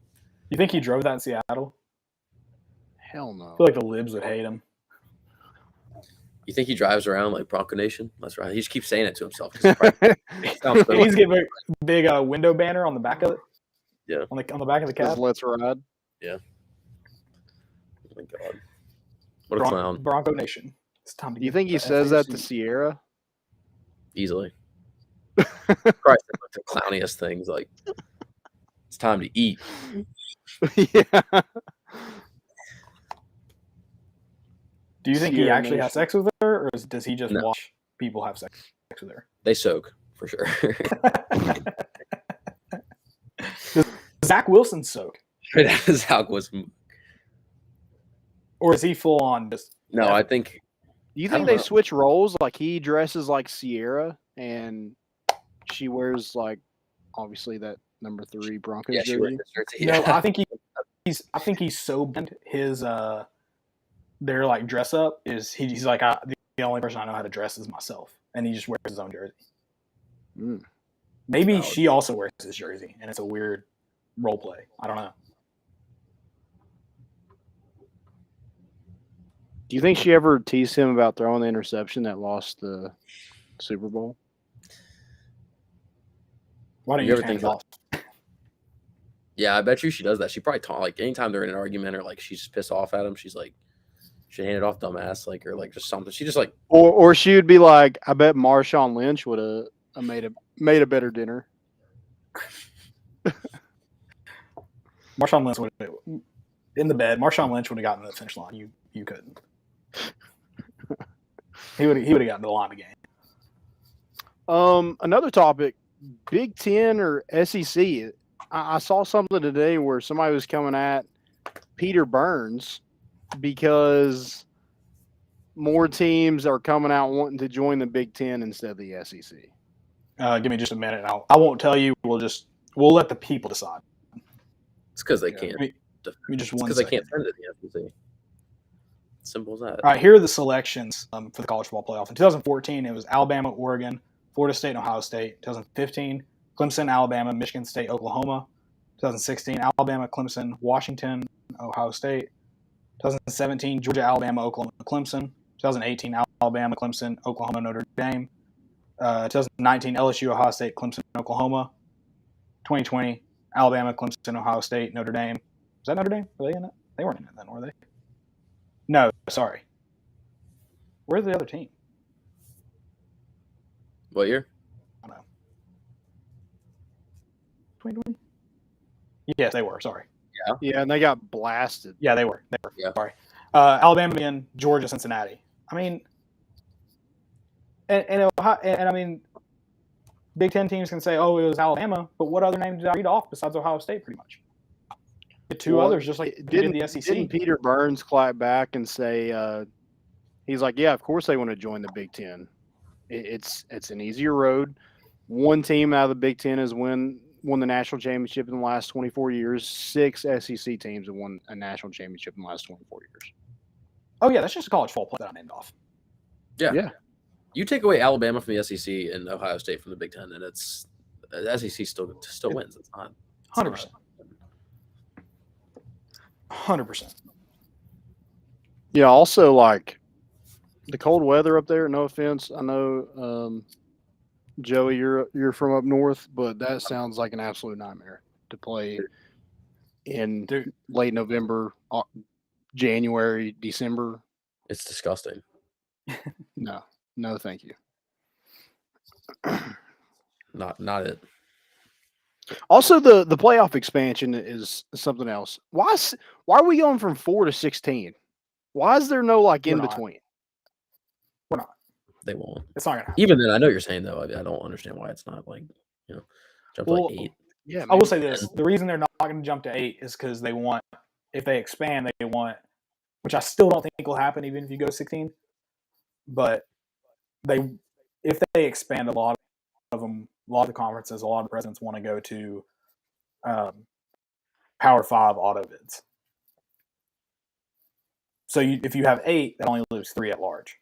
You think he drove that in Seattle? Hell no. I feel like the libs would hate him. You think he drives around like Bronco Nation? That's right. He just keeps saying it to himself. He's getting a big window banner on the back of it. Yeah. On the back of the cab. Let's ride. Yeah. Oh my God. What a clown. Bronco Nation. It's time to. You think he says that to Sierra? Easily. Probably the clowniest things like it's time to eat. Yeah. Do you think he actually has sex with her, or does he just watch people have sex with her? They soak, for sure. Does Zach Wilson soak? Zach Wilson. Or is he full on just... No, I think... Do you think they switch roles? Like, he dresses like Sierra, and she wears, like, obviously that number 3 Broncos jersey? No, I think he's so bent. their like dress up is he's like the only person I know how to dress is myself, and he just wears his own jersey. Maybe she also wears his jersey, and it's a weird role play. I don't know. Do you think she ever teased him about throwing the interception that lost the Super Bowl? Why don't you ever think that? Yeah, I bet you she does that. She probably like anytime they're in an argument or like she's just pissed off at him, she's like, she handed off dumbass, like, or like just something. She just like, or she would be like, I bet Marshawn Lynch would have made a better dinner. Marshawn Lynch would have in the bed. Marshawn Lynch would have gotten to the finish line. You couldn't. He would have gotten to the line again. Another topic, Big Ten or SEC. I saw something today where somebody was coming at Peter Burns because more teams are coming out wanting to join the Big Ten instead of the SEC. Give me just a minute. I won't tell you. We'll let the people decide. It's because they can't. Because they can't send it to the SEC. Simple as that. All right, here are the selections for the college football playoff. In 2014, it was Alabama, Oregon, Florida State, and Ohio State. 2015, Clemson, Alabama, Michigan State, Oklahoma. 2016, Alabama, Clemson, Washington, Ohio State. 2017, Georgia, Alabama, Oklahoma, Clemson. 2018, Alabama, Clemson, Oklahoma, Notre Dame. 2019, LSU, Ohio State, Clemson, Oklahoma. 2020, Alabama, Clemson, Ohio State, Notre Dame. Was that Notre Dame? Were they in it? They weren't in it then, were they? No, sorry. Where's the other team? What year? I don't know. 2020? Yes, they were. Sorry. Yeah, and they got blasted. Yeah, they were. Yeah. Sorry. Alabama and Georgia, Cincinnati. I mean, and I mean, Big Ten teams can say, "Oh, it was Alabama," but what other name did I read off besides Ohio State? Pretty much. The two others, just like didn't the SEC. Didn't Peter Burns clap back and say, he's like, "Yeah, of course they want to join the Big Ten. It's an easier road. One team out of the Big Ten has won the national championship in the last 24 years. 6 SEC teams have won a national championship in the last 24 years. Oh, yeah, that's just a college football play that I named off. Yeah. You take away Alabama from the SEC and Ohio State from the Big Ten, and it's the SEC still wins. It's not 100%. 100%. Yeah, also, like, the cold weather up there, no offense. I know, Joey, you're from up north, but that sounds like an absolute nightmare to play in late November, January, December. It's disgusting. No, thank you. Not it. Also, the playoff expansion is something else. Why are we going from 4 to 16? Why is there no in between? We're not. They won't. It's not gonna happen. Even then, I know what you're saying though. I don't understand why it's not jump to 8. Yeah, I will say this: the reason they're not going to jump to 8 is because they want, if they expand, they want, which I still don't think will happen, even if you go 16. But if they expand, a lot of the conferences, a lot of the presidents want to go to Power 5 auto bids. So if you have 8, they only lose 3 at large.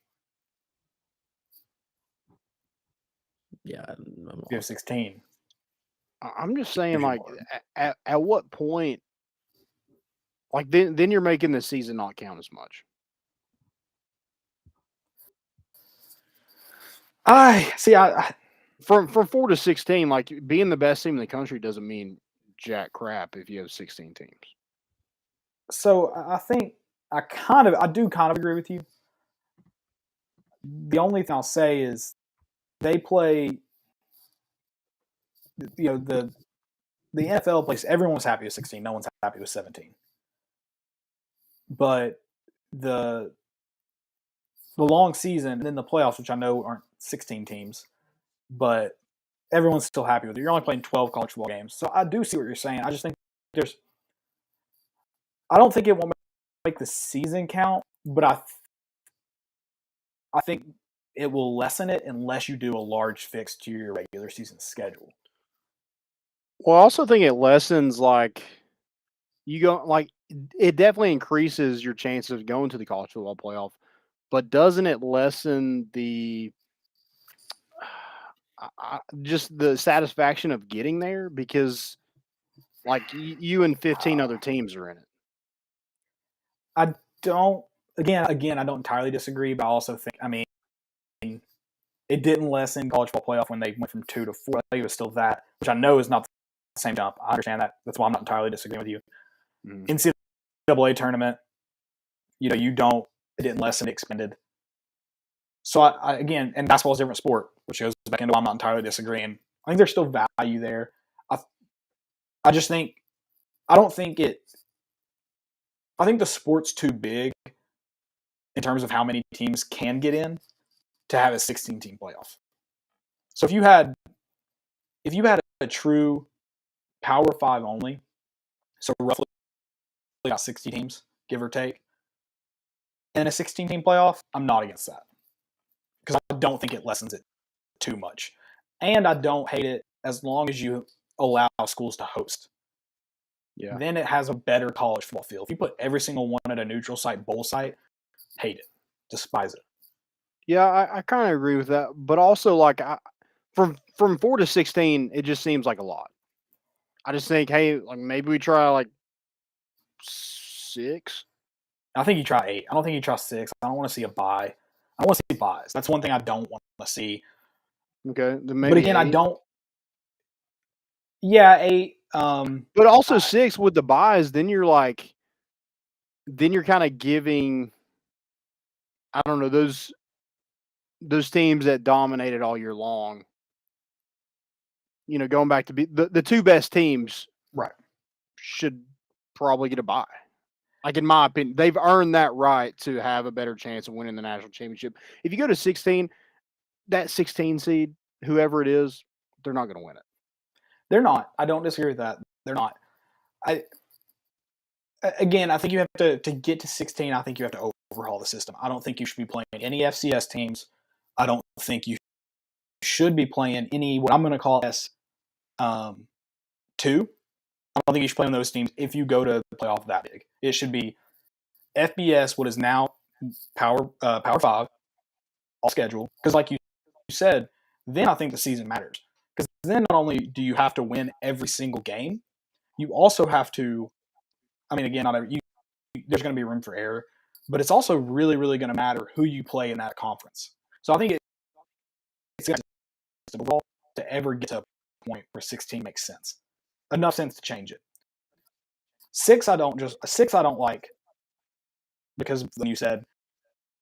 Yeah, if you have 16. I'm just saying, at what point, then you're making the season not count as much. From 4 to 16, being the best team in the country doesn't mean jack crap if you have 16 teams. So I think I do kind of agree with you. The only thing I'll say is they play, the NFL plays, everyone's happy with 16. No one's happy with 17. But the long season and then the playoffs, which I know aren't 16 teams, but everyone's still happy with it. You're only playing 12 college football games. So I do see what you're saying. I just think I don't think it won't make the season count, but I think it will lessen it unless you do a large fix to your regular season schedule. Well, I also think it lessens, you go like it definitely increases your chances of going to the college football playoff, but doesn't it lessen the just the satisfaction of getting there because like you and 15 other teams are in it? I don't. Again, I don't entirely disagree, but I also think, it didn't lessen college football playoff when they went from 2 to 4. I think it was still that, which I know is not the same jump. I understand that. That's why I'm not entirely disagreeing with you. NCAA tournament, it didn't lessen, it expanded. So again, and basketball is a different sport, which goes back into why I'm not entirely disagreeing. I think there's still value there. I just think, I think the sport's too big in terms of how many teams can get in to have a 16-team playoff. So if you had a true Power 5 only, so roughly about 60 teams, give or take, and a 16-team playoff, I'm not against that because I don't think it lessens it too much. And I don't hate it as long as you allow schools to host. Yeah. Then it has a better college football field. If you put every single one at a neutral site, bowl site, hate it, despise it. Yeah, I kind of agree with that, but also like from 4 to 16, it just seems like a lot. I just think, hey, like maybe we try like 6. I think you try 8. I don't think you try 6. I don't want to see a bye. I want to see buys. That's one thing I don't want to see. Okay, then maybe but again, 8. I don't. Yeah, 8. But also 6 with the buys, then you're kind of giving, I don't know, those teams that dominated all year long, going back to be the 2 best teams, right, should probably get a bye. Like in my opinion, they've earned that right to have a better chance of winning the national championship. If you go to 16, that 16 seed, whoever it is, they're not going to win it. They're not. I don't disagree with that. They're not. I think you have to get to 16. I think you have to overhaul the system. I don't think you should be playing any FCS teams. I don't think you should be playing any what I'm going to call S2. I don't think you should play on those teams if you go to the playoff that big. It should be FBS, what is now Power 5, all schedule. Because like you said, then I think the season matters. Because then not only do you have to win every single game, you also have to. Again, there's going to be room for error, but it's also really, really going to matter who you play in that conference. So I think it's going to ever get to a point where 16 makes sense, enough sense to change it. 6 I don't like because when you said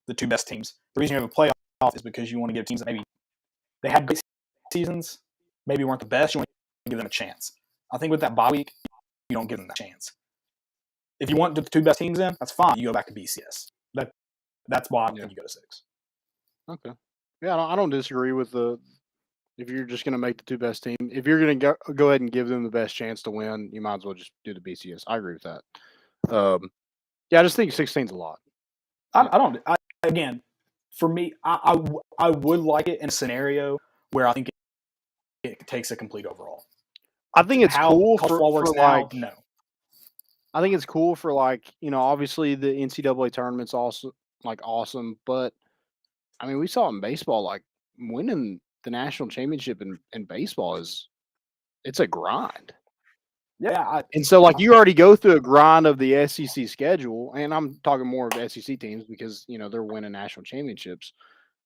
the 2 best teams, the reason you have a playoff is because you want to give teams that maybe they had great seasons, maybe weren't the best. You want to give them a chance. I think with that bye week, you don't give them that chance. If you want the 2 best teams in, that's fine. You go back to BCS. That's why I think you go to 6. Okay. Yeah, I don't disagree with if you're just going to make the 2 best team. If you're going to go ahead and give them the best chance to win, you might as well just do the BCS. I agree with that. Yeah, I just think 16's a lot. Again, for me, I would like it in a scenario where I think it takes a complete overhaul. I think it's cool for like no. I think it's cool for obviously the NCAA tournament's also awesome, but we saw in baseball winning the national championship in baseball it's a grind. Yeah, and so you already go through a grind of the SEC schedule, and I'm talking more of SEC teams because they're winning national championships.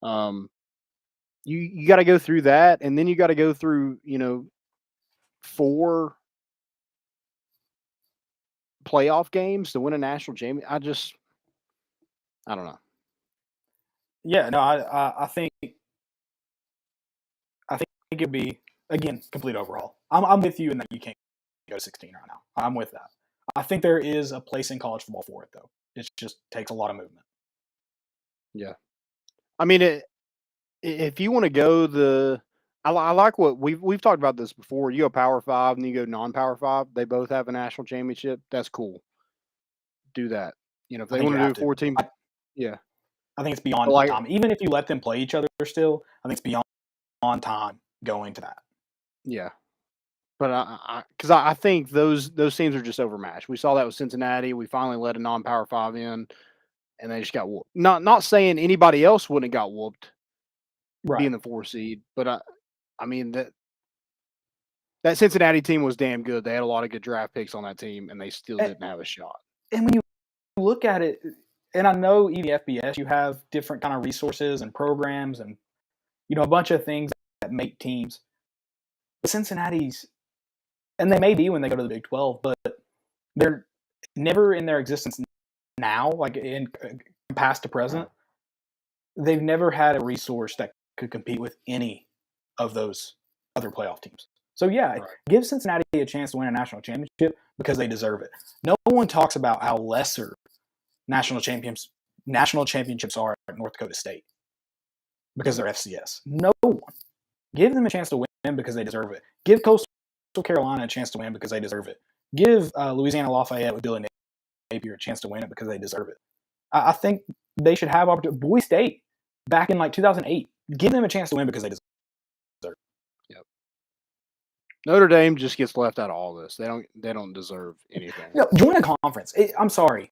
You got to go through that, and then you got to go through 4 playoff games to win a national championship. I don't know. Yeah, no, I think it would be, again, complete overhaul. I'm with you in that you can't go to 16 right now. I'm with that. I think there is a place in college football for it, though. It just takes a lot of movement. Yeah. If you want to go I like what we've talked about this before. You go Power 5 and you go non-Power 5. They both have a national championship. That's cool. Do that. If they want to do a 14, yeah. I think it's beyond time. Even if you let them play each other still, I think it's beyond time going to that. Yeah. But because I think those teams are just overmatched. We saw that with Cincinnati. We finally let a non-Power 5 in, and they just got whooped. Not saying anybody else wouldn't have got whooped, being the 4 seed, but I mean that Cincinnati team was damn good. They had a lot of good draft picks on that team, and they still didn't have a shot. And when you look at it, and I know even FBS, you have different kind of resources and programs and a bunch of things that make teams. But Cincinnati's, and they may be when they go to the Big 12, but they're never in their existence now, like in past to present. They've never had a resource that could compete with any of those other playoff teams. So give Cincinnati a chance to win a national championship because they deserve it. No one talks about how lesser national championships are at North Dakota State because they're FCS. No one. Give them a chance to win because they deserve it. Give Coastal Carolina a chance to win because they deserve it. Give Louisiana Lafayette with Billy Napier a chance to win it because they deserve it. I think they should have opportunity. Boise State back in 2008. Give them a chance to win because they deserve it. Yep. Notre Dame just gets left out of all this. They don't deserve anything. No, join a conference. I'm sorry.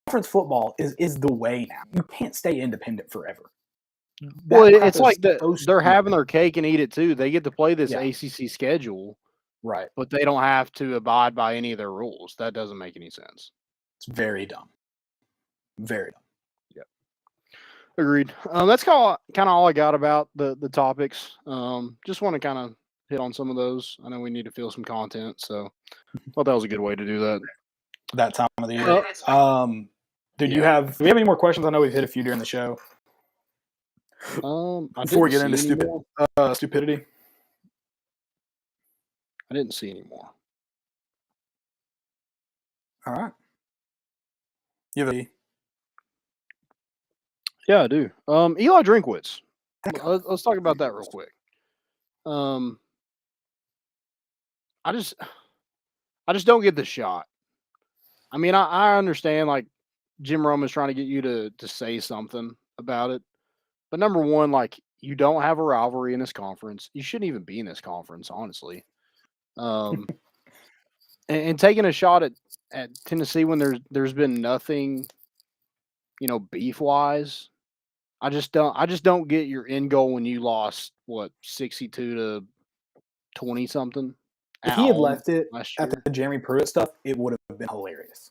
Conference football is the way now. You can't stay independent forever. Well, it's like they're having their cake and eat it too. They get to play this ACC schedule, right? But they don't have to abide by any of their rules. That doesn't make any sense. It's very dumb. Very dumb. Yep. Agreed. That's kind of all I got about the topics. Just want to kind of hit on some of those. I know we need to fill some content, so thought that was a good way to do that. That time of the year. Do we have any more questions? I know we've hit a few during the show. Before we get into stupidity, I didn't see any more. All right. You have Yeah, I do. Eli Drinkwitz. Let's talk about that real quick. I just don't get the shot. I mean, I understand like Jim Rome is trying to get you to say something about it. But number one, like you don't have a rivalry in this conference. You shouldn't even be in this conference, honestly. And taking a shot at Tennessee when there's been nothing, beef wise. I just don't get your end goal when you lost 62 to 20 something. If he had left it at the Jeremy Pruitt stuff, it would have been hilarious.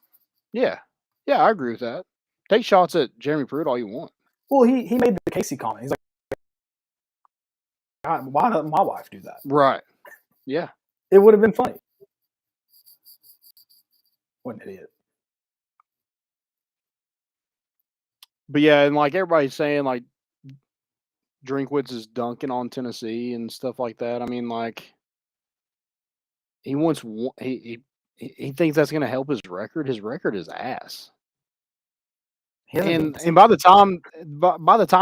Yeah, I agree with that. Take shots at Jeremy Pruitt all you want. Well, he made the Casey comment. He's like, why doesn't my wife do that? Right. Yeah. It would have been funny. What an idiot. But yeah, and like everybody's saying, like Drinkwitz is dunking on Tennessee and stuff like that. I mean, like he wants he thinks that's going to help his record. His record is ass. And by the time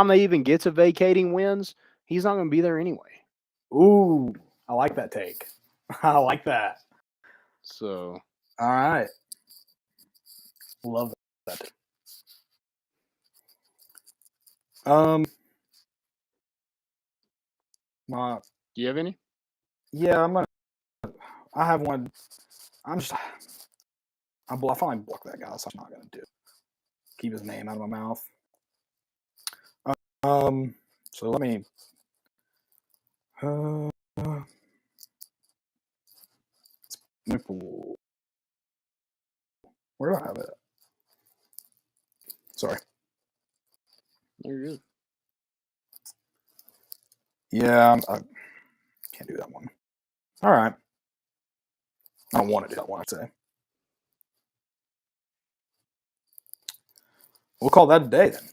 they even get to vacating wins, he's not going to be there anyway. Ooh, I like that take. I like that. So, all right, love that. Do you have any? Yeah, I have one. I finally blocked that guy, so I'm not gonna do it. Keep his name out of my mouth. So let me. Where do I have it? Sorry. You're good. Yeah, I can't do that one. All right. I don't want to do that one, I'd say. We'll call that a day then.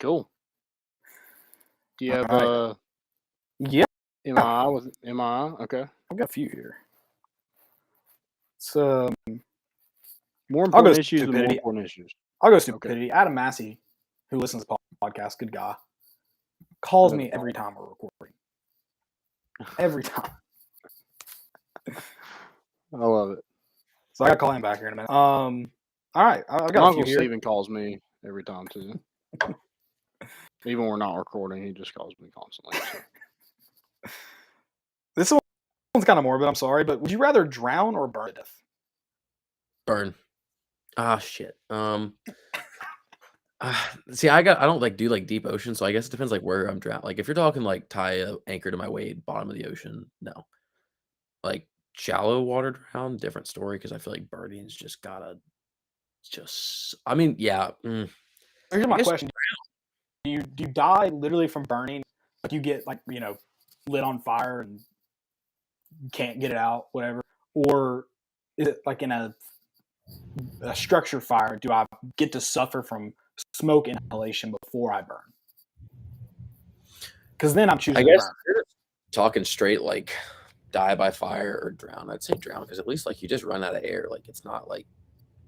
Cool. Do you have yeah. MI? Okay. I've got a few here. It's more important issues than more important issues. I'll go stupidity. Okay. Adam Massey, who listens to the podcast, good guy, calls me every time we're recording. Every time. I love it. So I got to call him back here in a minute. All right. I got Uncle a few here. Steven calls me every time too. Even when we're not recording, he just calls me constantly. So. This one's kind of morbid. I'm sorry, but would you rather drown or burn to death? Burn. Ah, shit. See, I don't like do like deep ocean, so I guess it depends like where I'm drowned. Like if you're talking like tie a anchor to my weight, bottom of the ocean, no. Like shallow water drown, different story because I feel like burning's just gotta I mean, yeah. Here's my question: Do you die literally from burning? Like you get like lit on fire and you can't get it out, whatever, or is it like in a structure fire? Do I get to suffer from smoke inhalation before I burn? Because then I'm choosing to burn. If you're talking straight like die by fire or drown, I'd say drown because at least like you just run out of air. Like it's not like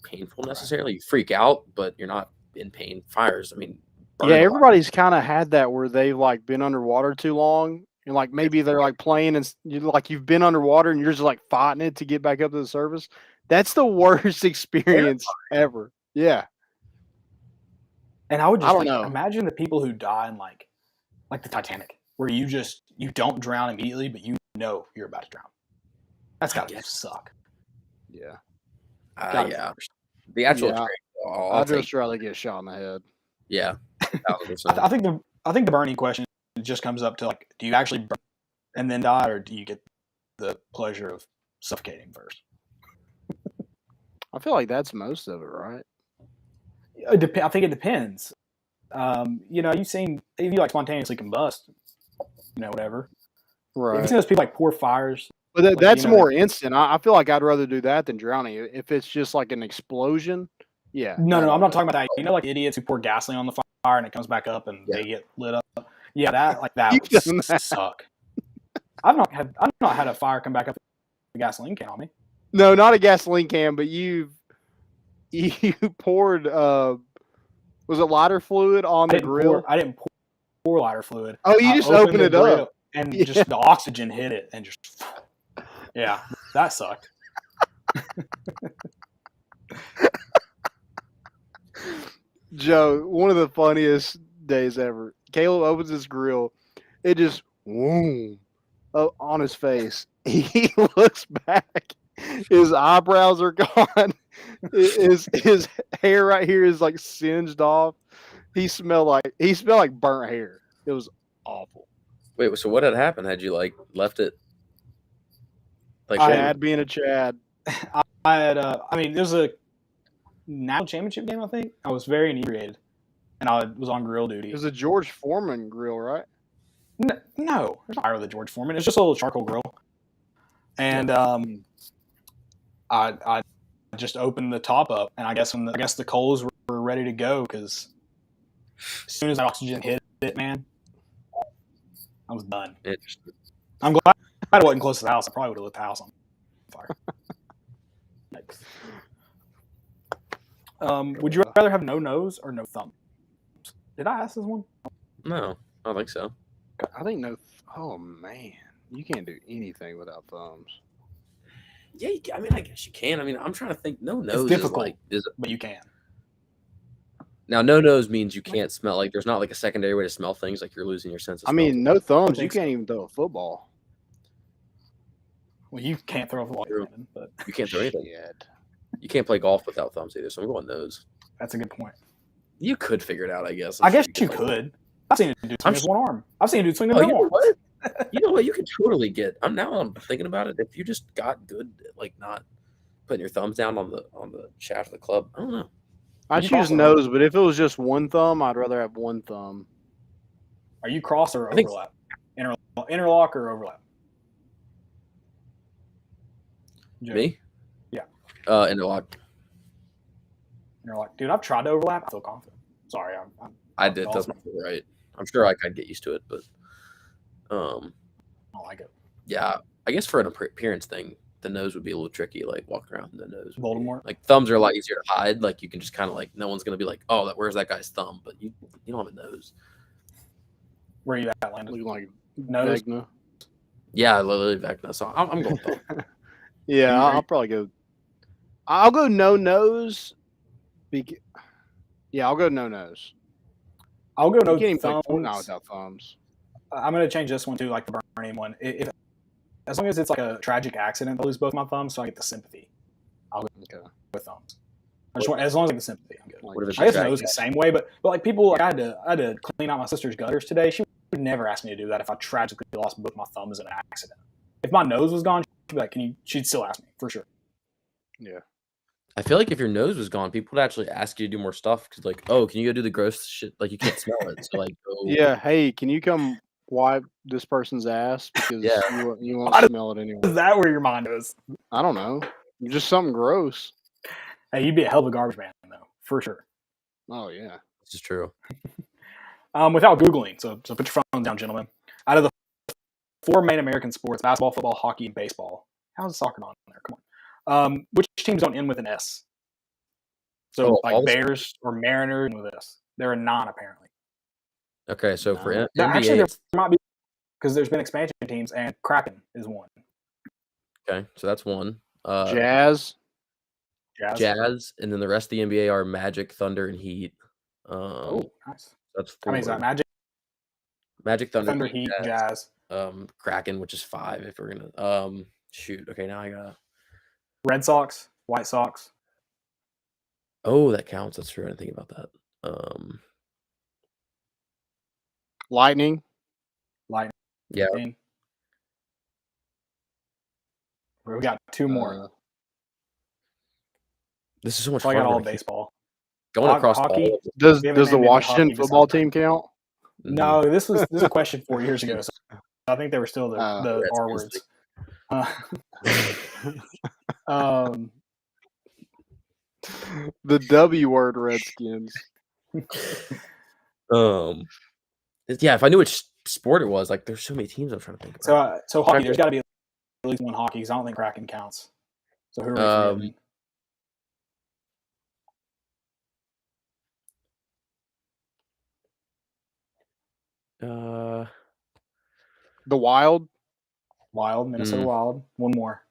painful necessarily. You freak out, but you're not in pain. Fires, I mean, yeah, everybody's kind of had that where they've like been underwater too long, and like maybe they're like playing and you've been underwater and you're just like fighting it to get back up to the surface. That's the worst experience ever. Yeah. And I would just imagine the people who die in like the Titanic, where you don't drown immediately, but you're about to drown. That's gotta suck. Yeah. Yeah. The actual I'd just rather get shot in the head. Yeah. I think the burning question just comes up to like, do you actually burn and then die, or do you get the pleasure of suffocating first? I feel like that's most of it, right? I think it depends. You've seen if you like spontaneously combust, whatever. Right. You've seen those people like pour fires. But that's more instant. I feel like I'd rather do that than drowning. If it's just like an explosion, yeah. No, I'm not talking about that. Like idiots who pour gasoline on the fire and it comes back up and they get lit up. Yeah, that would suck. I've not had a fire come back up with a gasoline can on me. No, not a gasoline can, but you poured was it lighter fluid on the grill? I didn't pour lighter fluid. Oh, you just opened it up and just the oxygen hit it and just that sucked. Joe, one of the funniest days ever. Caleb opens his grill. It just on his face. He looks back. His eyebrows are gone. His hair right here is like singed off. He smelled like burnt hair. It was awful. Wait, so what had happened? Had you like left it? Like Chad being a Chad. I had there was a national championship game, I think. I was very inebriated, and I was on grill duty. It was a George Foreman grill, right? No, there's not with a George Foreman. It's just a little charcoal grill, and I just opened the top up, and I guess the coals were ready to go because as soon as that oxygen hit it, man, I was done. I'm glad I wasn't close to the house. I probably would have lit the house on fire. Would you rather have no nose or no thumbs? Did I ask this one? No, I don't think so. I think no. Oh man, you can't do anything without thumbs. Yeah, I guess you can. I'm trying to think. No nose it's difficult, but you can. Now, no nose means you can't smell. Like, there's not like a secondary way to smell things. Like you're losing your sense of smell. No thumbs. You can't even throw a football. Well, you can't throw a football, but you can't throw anything yet. You can't play golf without thumbs either. So I'm going nose. That's a good point. You could figure it out, I guess. I guess you could. I've seen a dude swing with one arm. I've seen a dude swing with no arm. You know what? You could totally get. I'm thinking about it. If you just got good, like not putting your thumbs down on the shaft of the club. I don't know. I choose nose, but if it was just one thumb, I'd rather have one thumb. Are you cross or overlap? Interlock or overlap? Joe. Me? Yeah. Interlock. Interlock. Dude, I've tried to overlap. I feel confident. Sorry. I did. Doesn't feel right. I'm sure I could get used to it, but I don't like it. Yeah. I guess for an appearance thing, the nose would be a little tricky, like walking around the nose. Voldemort. Like thumbs are a lot easier to hide. Like you can just kind of like, no one's gonna be like, oh, where's that guy's thumb? But you don't have a nose. Where are you at, Landon? Looking like nose. Vecna. Yeah, literally Vecna. So I'm going thumb. Yeah, I'll probably go. I'll go no nose. Yeah, I'll go no nose. I'll go no thumbs. thumbs. Not without thumbs. I'm gonna change this one to like the burning one. If as long as it's like a tragic accident, I lose both my thumbs, so I get the sympathy. I'll go with thumbs. I just want, as long as I get the sympathy, I'm good. What if it's I guess a nose the same way, but like people, like I had to clean out my sister's gutters today. She would never ask me to do that if I tragically lost both my thumbs in an accident. If my nose was gone, she'd be like, she'd still ask me for sure. Yeah. I feel like if your nose was gone, people would actually ask you to do more stuff because, like, oh, can you go do the gross shit? Like, you can't smell it. So, like, go. Yeah. Hey, can you come wipe this person's ass because you won't smell it anyway? Is that where your mind goes? I don't know. Just something gross. Hey, you'd be a hell of a garbage man, though, for sure. Oh yeah, This is true. Without Googling, so put your phone down, gentlemen. Out of the 4 main American sports, basketball, football, hockey, and baseball, how's soccer not on there? Come on. Which teams don't end with an S? So, like Bears or Mariners with S. There are 9, apparently. Okay, so for NBA, actually, there might be, because there's been expansion teams, and Kraken is one. Okay, so that's one. Jazz, and then the rest of the NBA are Magic, Thunder, and Heat. Nice. That's 4. How many is that? Magic, Thunder, Heat, Jazz. Kraken, which is 5. If we're gonna shoot. Okay, now I got Red Sox, White Sox. Oh, that counts. That's true. I didn't think about that. Lightning. Yeah. We got 2 more. This is so much fun. fun. I got all baseball. Going across hockey. all does the Washington football team count? No, this was a question 4 years ago. So I think they were still the R words. The W word, Redskins. Yeah, if I knew which sport it was, like there's so many teams I'm trying to think about. So hockey, there's got to be at least one hockey because I don't think Kraken counts. So who are we forgetting? The Wild, Minnesota Wild. One more.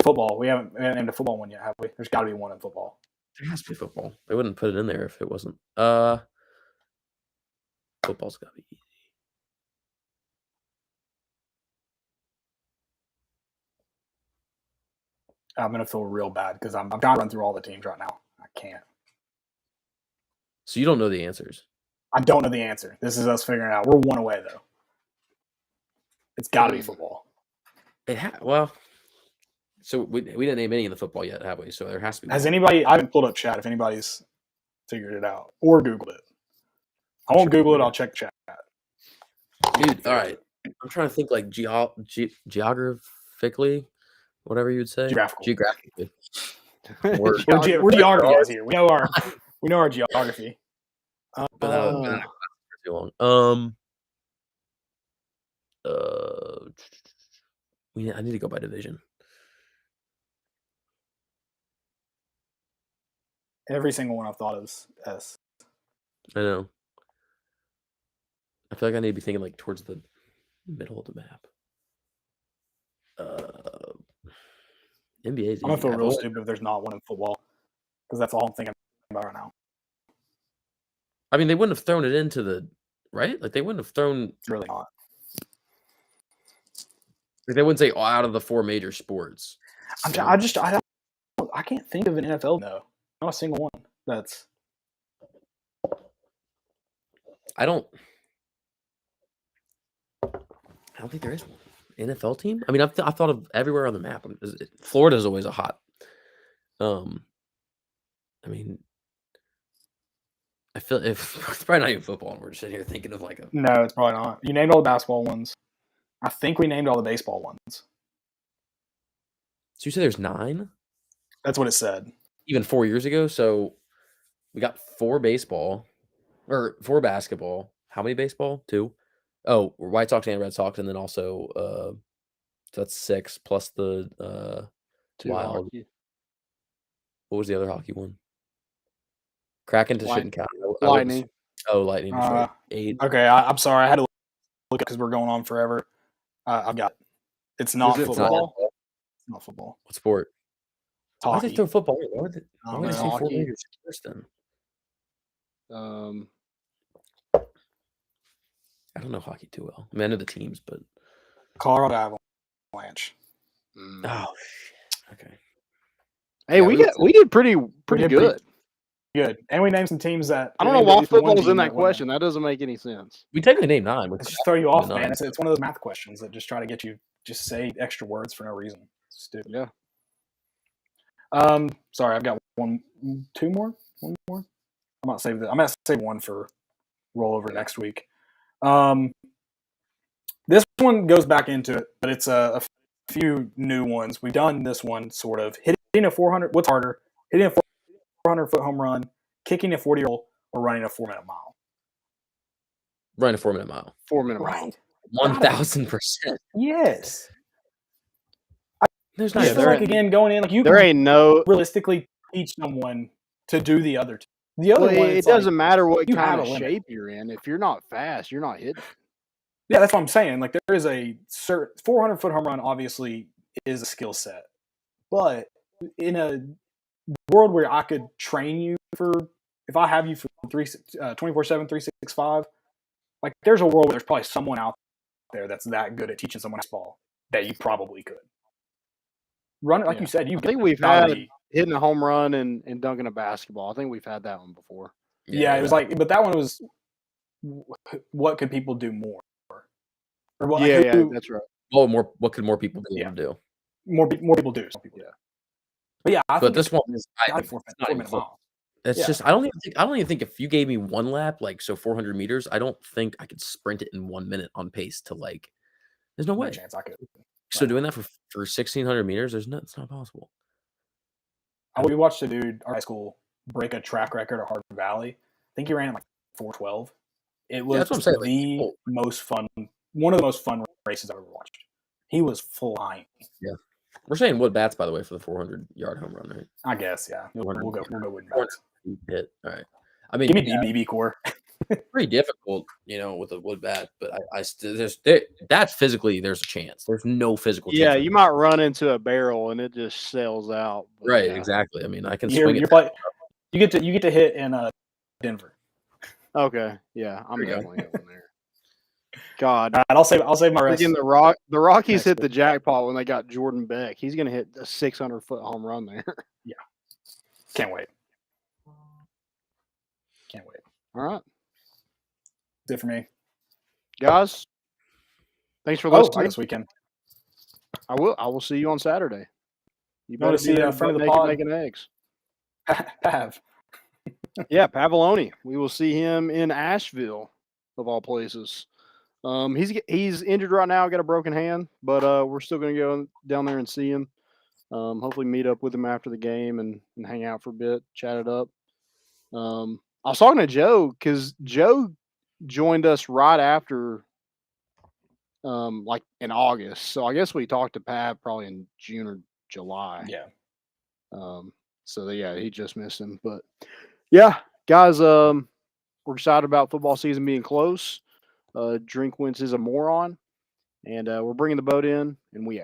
Football. We haven't named a football one yet, have we? There's got to be one in football. There has to be football. They wouldn't put it in there if it wasn't. Football's got to be easy. I'm gonna feel real bad because I'm trying to run through all the teams right now. I can't. So you don't know the answers? I don't know the answer. This is us figuring it out. We're 1 away though. It's got to be football. Well, so we didn't name any of the football yet, have we? So there has to be. Has anybody? I haven't pulled up chat. If anybody's figured it out or Googled it, I won't Google it. I'll check chat. Dude, all right. I'm trying to think like geographically, whatever you would say. Geographically. We're geography guys here. We know our geography. But that would have been too long. I need to go by division. Every single one I've thought is S. I know. I feel like I need to be thinking like towards the middle of the map. NBA. I'm gonna feel real stupid if there's not one in football because that's all I'm thinking about right now. I mean, they wouldn't have thrown it into the right. Like they wouldn't have thrown. It's really not. Like they wouldn't say out of the 4 major sports. I can't think of an NFL no, not a single one. That's. I don't think there is one NFL team. I mean, I've thought of everywhere on the map. Florida's always a hot. I mean, I feel if it's probably not even football, and we're just sitting here thinking of like a. No, it's probably not. You named all the basketball ones. I think we named all the baseball ones. So you said there's 9? That's what it said. Even 4 years ago. So we got 4 baseball or 4 basketball. How many baseball? 2. Oh, White Sox and Red Sox, and then also so that's 6 plus the 2 Wild. hockey. What was the other hockey one? Kraken shouldn't count. Lightning. Lightning. Right. 8. Okay, I'm sorry. I had to look because we're going on forever. I've got it. It's not football. It's not football. What sport? Why did they throw football? Why would they say 4 major sports then? Um, I don't know hockey too well. I mean, I know the teams, but Colorado Avalanche. Oh, okay. Hey, Yeah, we did pretty did good. Good. And we named some teams that I don't know named why at least one football's team in that won question. That doesn't make any sense. We technically named 9. It's just throw you off, man. 9. It's one of those math questions that just try to get you just say extra words for no reason. Stupid. Yeah. Sorry, I've got one more. I'm gonna save one for rollover next week. This one goes back into it, but it's a few new ones. We've done this one sort of hitting a 400. What's harder, hitting a 400-foot home run, kicking a 40-year-old, or running a 4-minute mile? Running a 4-minute mile. 4-minute mile. 1,000%. Yes. There's I feel like again going in like you. There ain't no realistically teach someone to do the other two. The other one, it doesn't matter what kind of limit. shape you're in. If you're not fast, you're not hitting. Yeah, that's what I'm saying. Like there is a certain 400-foot home run obviously is a skill set, but in a world where I could train you if I have you for 24/7, 365, like there's a world where there's probably someone out there that's that good at teaching someone baseball that you probably could run it like you said. I think we've had hitting a home run and dunking a basketball. I think we've had that one before. Yeah, it was like, but that one was what could people do more? Or what, that's right. Oh, more. What could more people be able to do? More people do. Some people, But yeah, but this one is not 4-minute mile. It's just I don't even think if you gave me one lap, like 400 meters, I don't think I could sprint it in 1 minute on pace to like. There's no way. Chance I could. So doing that for 1,600 meters, it's not possible. We watched a dude our high school break a track record at Hardin Valley. I think he ran like 4:12. It was that's what I'm saying. Most fun. One of the most fun races I've ever watched. He was flying. Yeah. We're saying wood bats, by the way, for the 400-yard home run, right? I guess, yeah. We'll go wood bats. Hit. All right. I mean, give me BB core. Pretty difficult, with a wood bat, but that's physically there's a chance. There's no physical chance. Yeah, you might run into a barrel and it just sails out. Right, exactly. I mean, I can swing it. You get to hit in Denver. Okay, yeah, I'm definitely going there. God, all right, I'll save my rest. Again, the Rockies hit the jackpot when they got Jordan Beck. He's going to hit a 600-foot home run there. Yeah, can't wait. All right, that's it for me, guys. Thanks for listening. This weekend. I will see you on Saturday. You better see a friend of the pod making eggs. Pav. Yeah, Pavoloni. We will see him in Asheville, of all places. He's injured right now, got a broken hand, but we're still going to go down there and see him. Hopefully meet up with him after the game and hang out for a bit, chat it up. I was talking to Joe because Joe joined us right after, like in August. So I guess we talked to Pav probably in June or July. Yeah. So yeah, he just missed him, but yeah, guys, we're excited about football season being close. Drinkwitz is a moron, and we're bringing the boat in, and we out.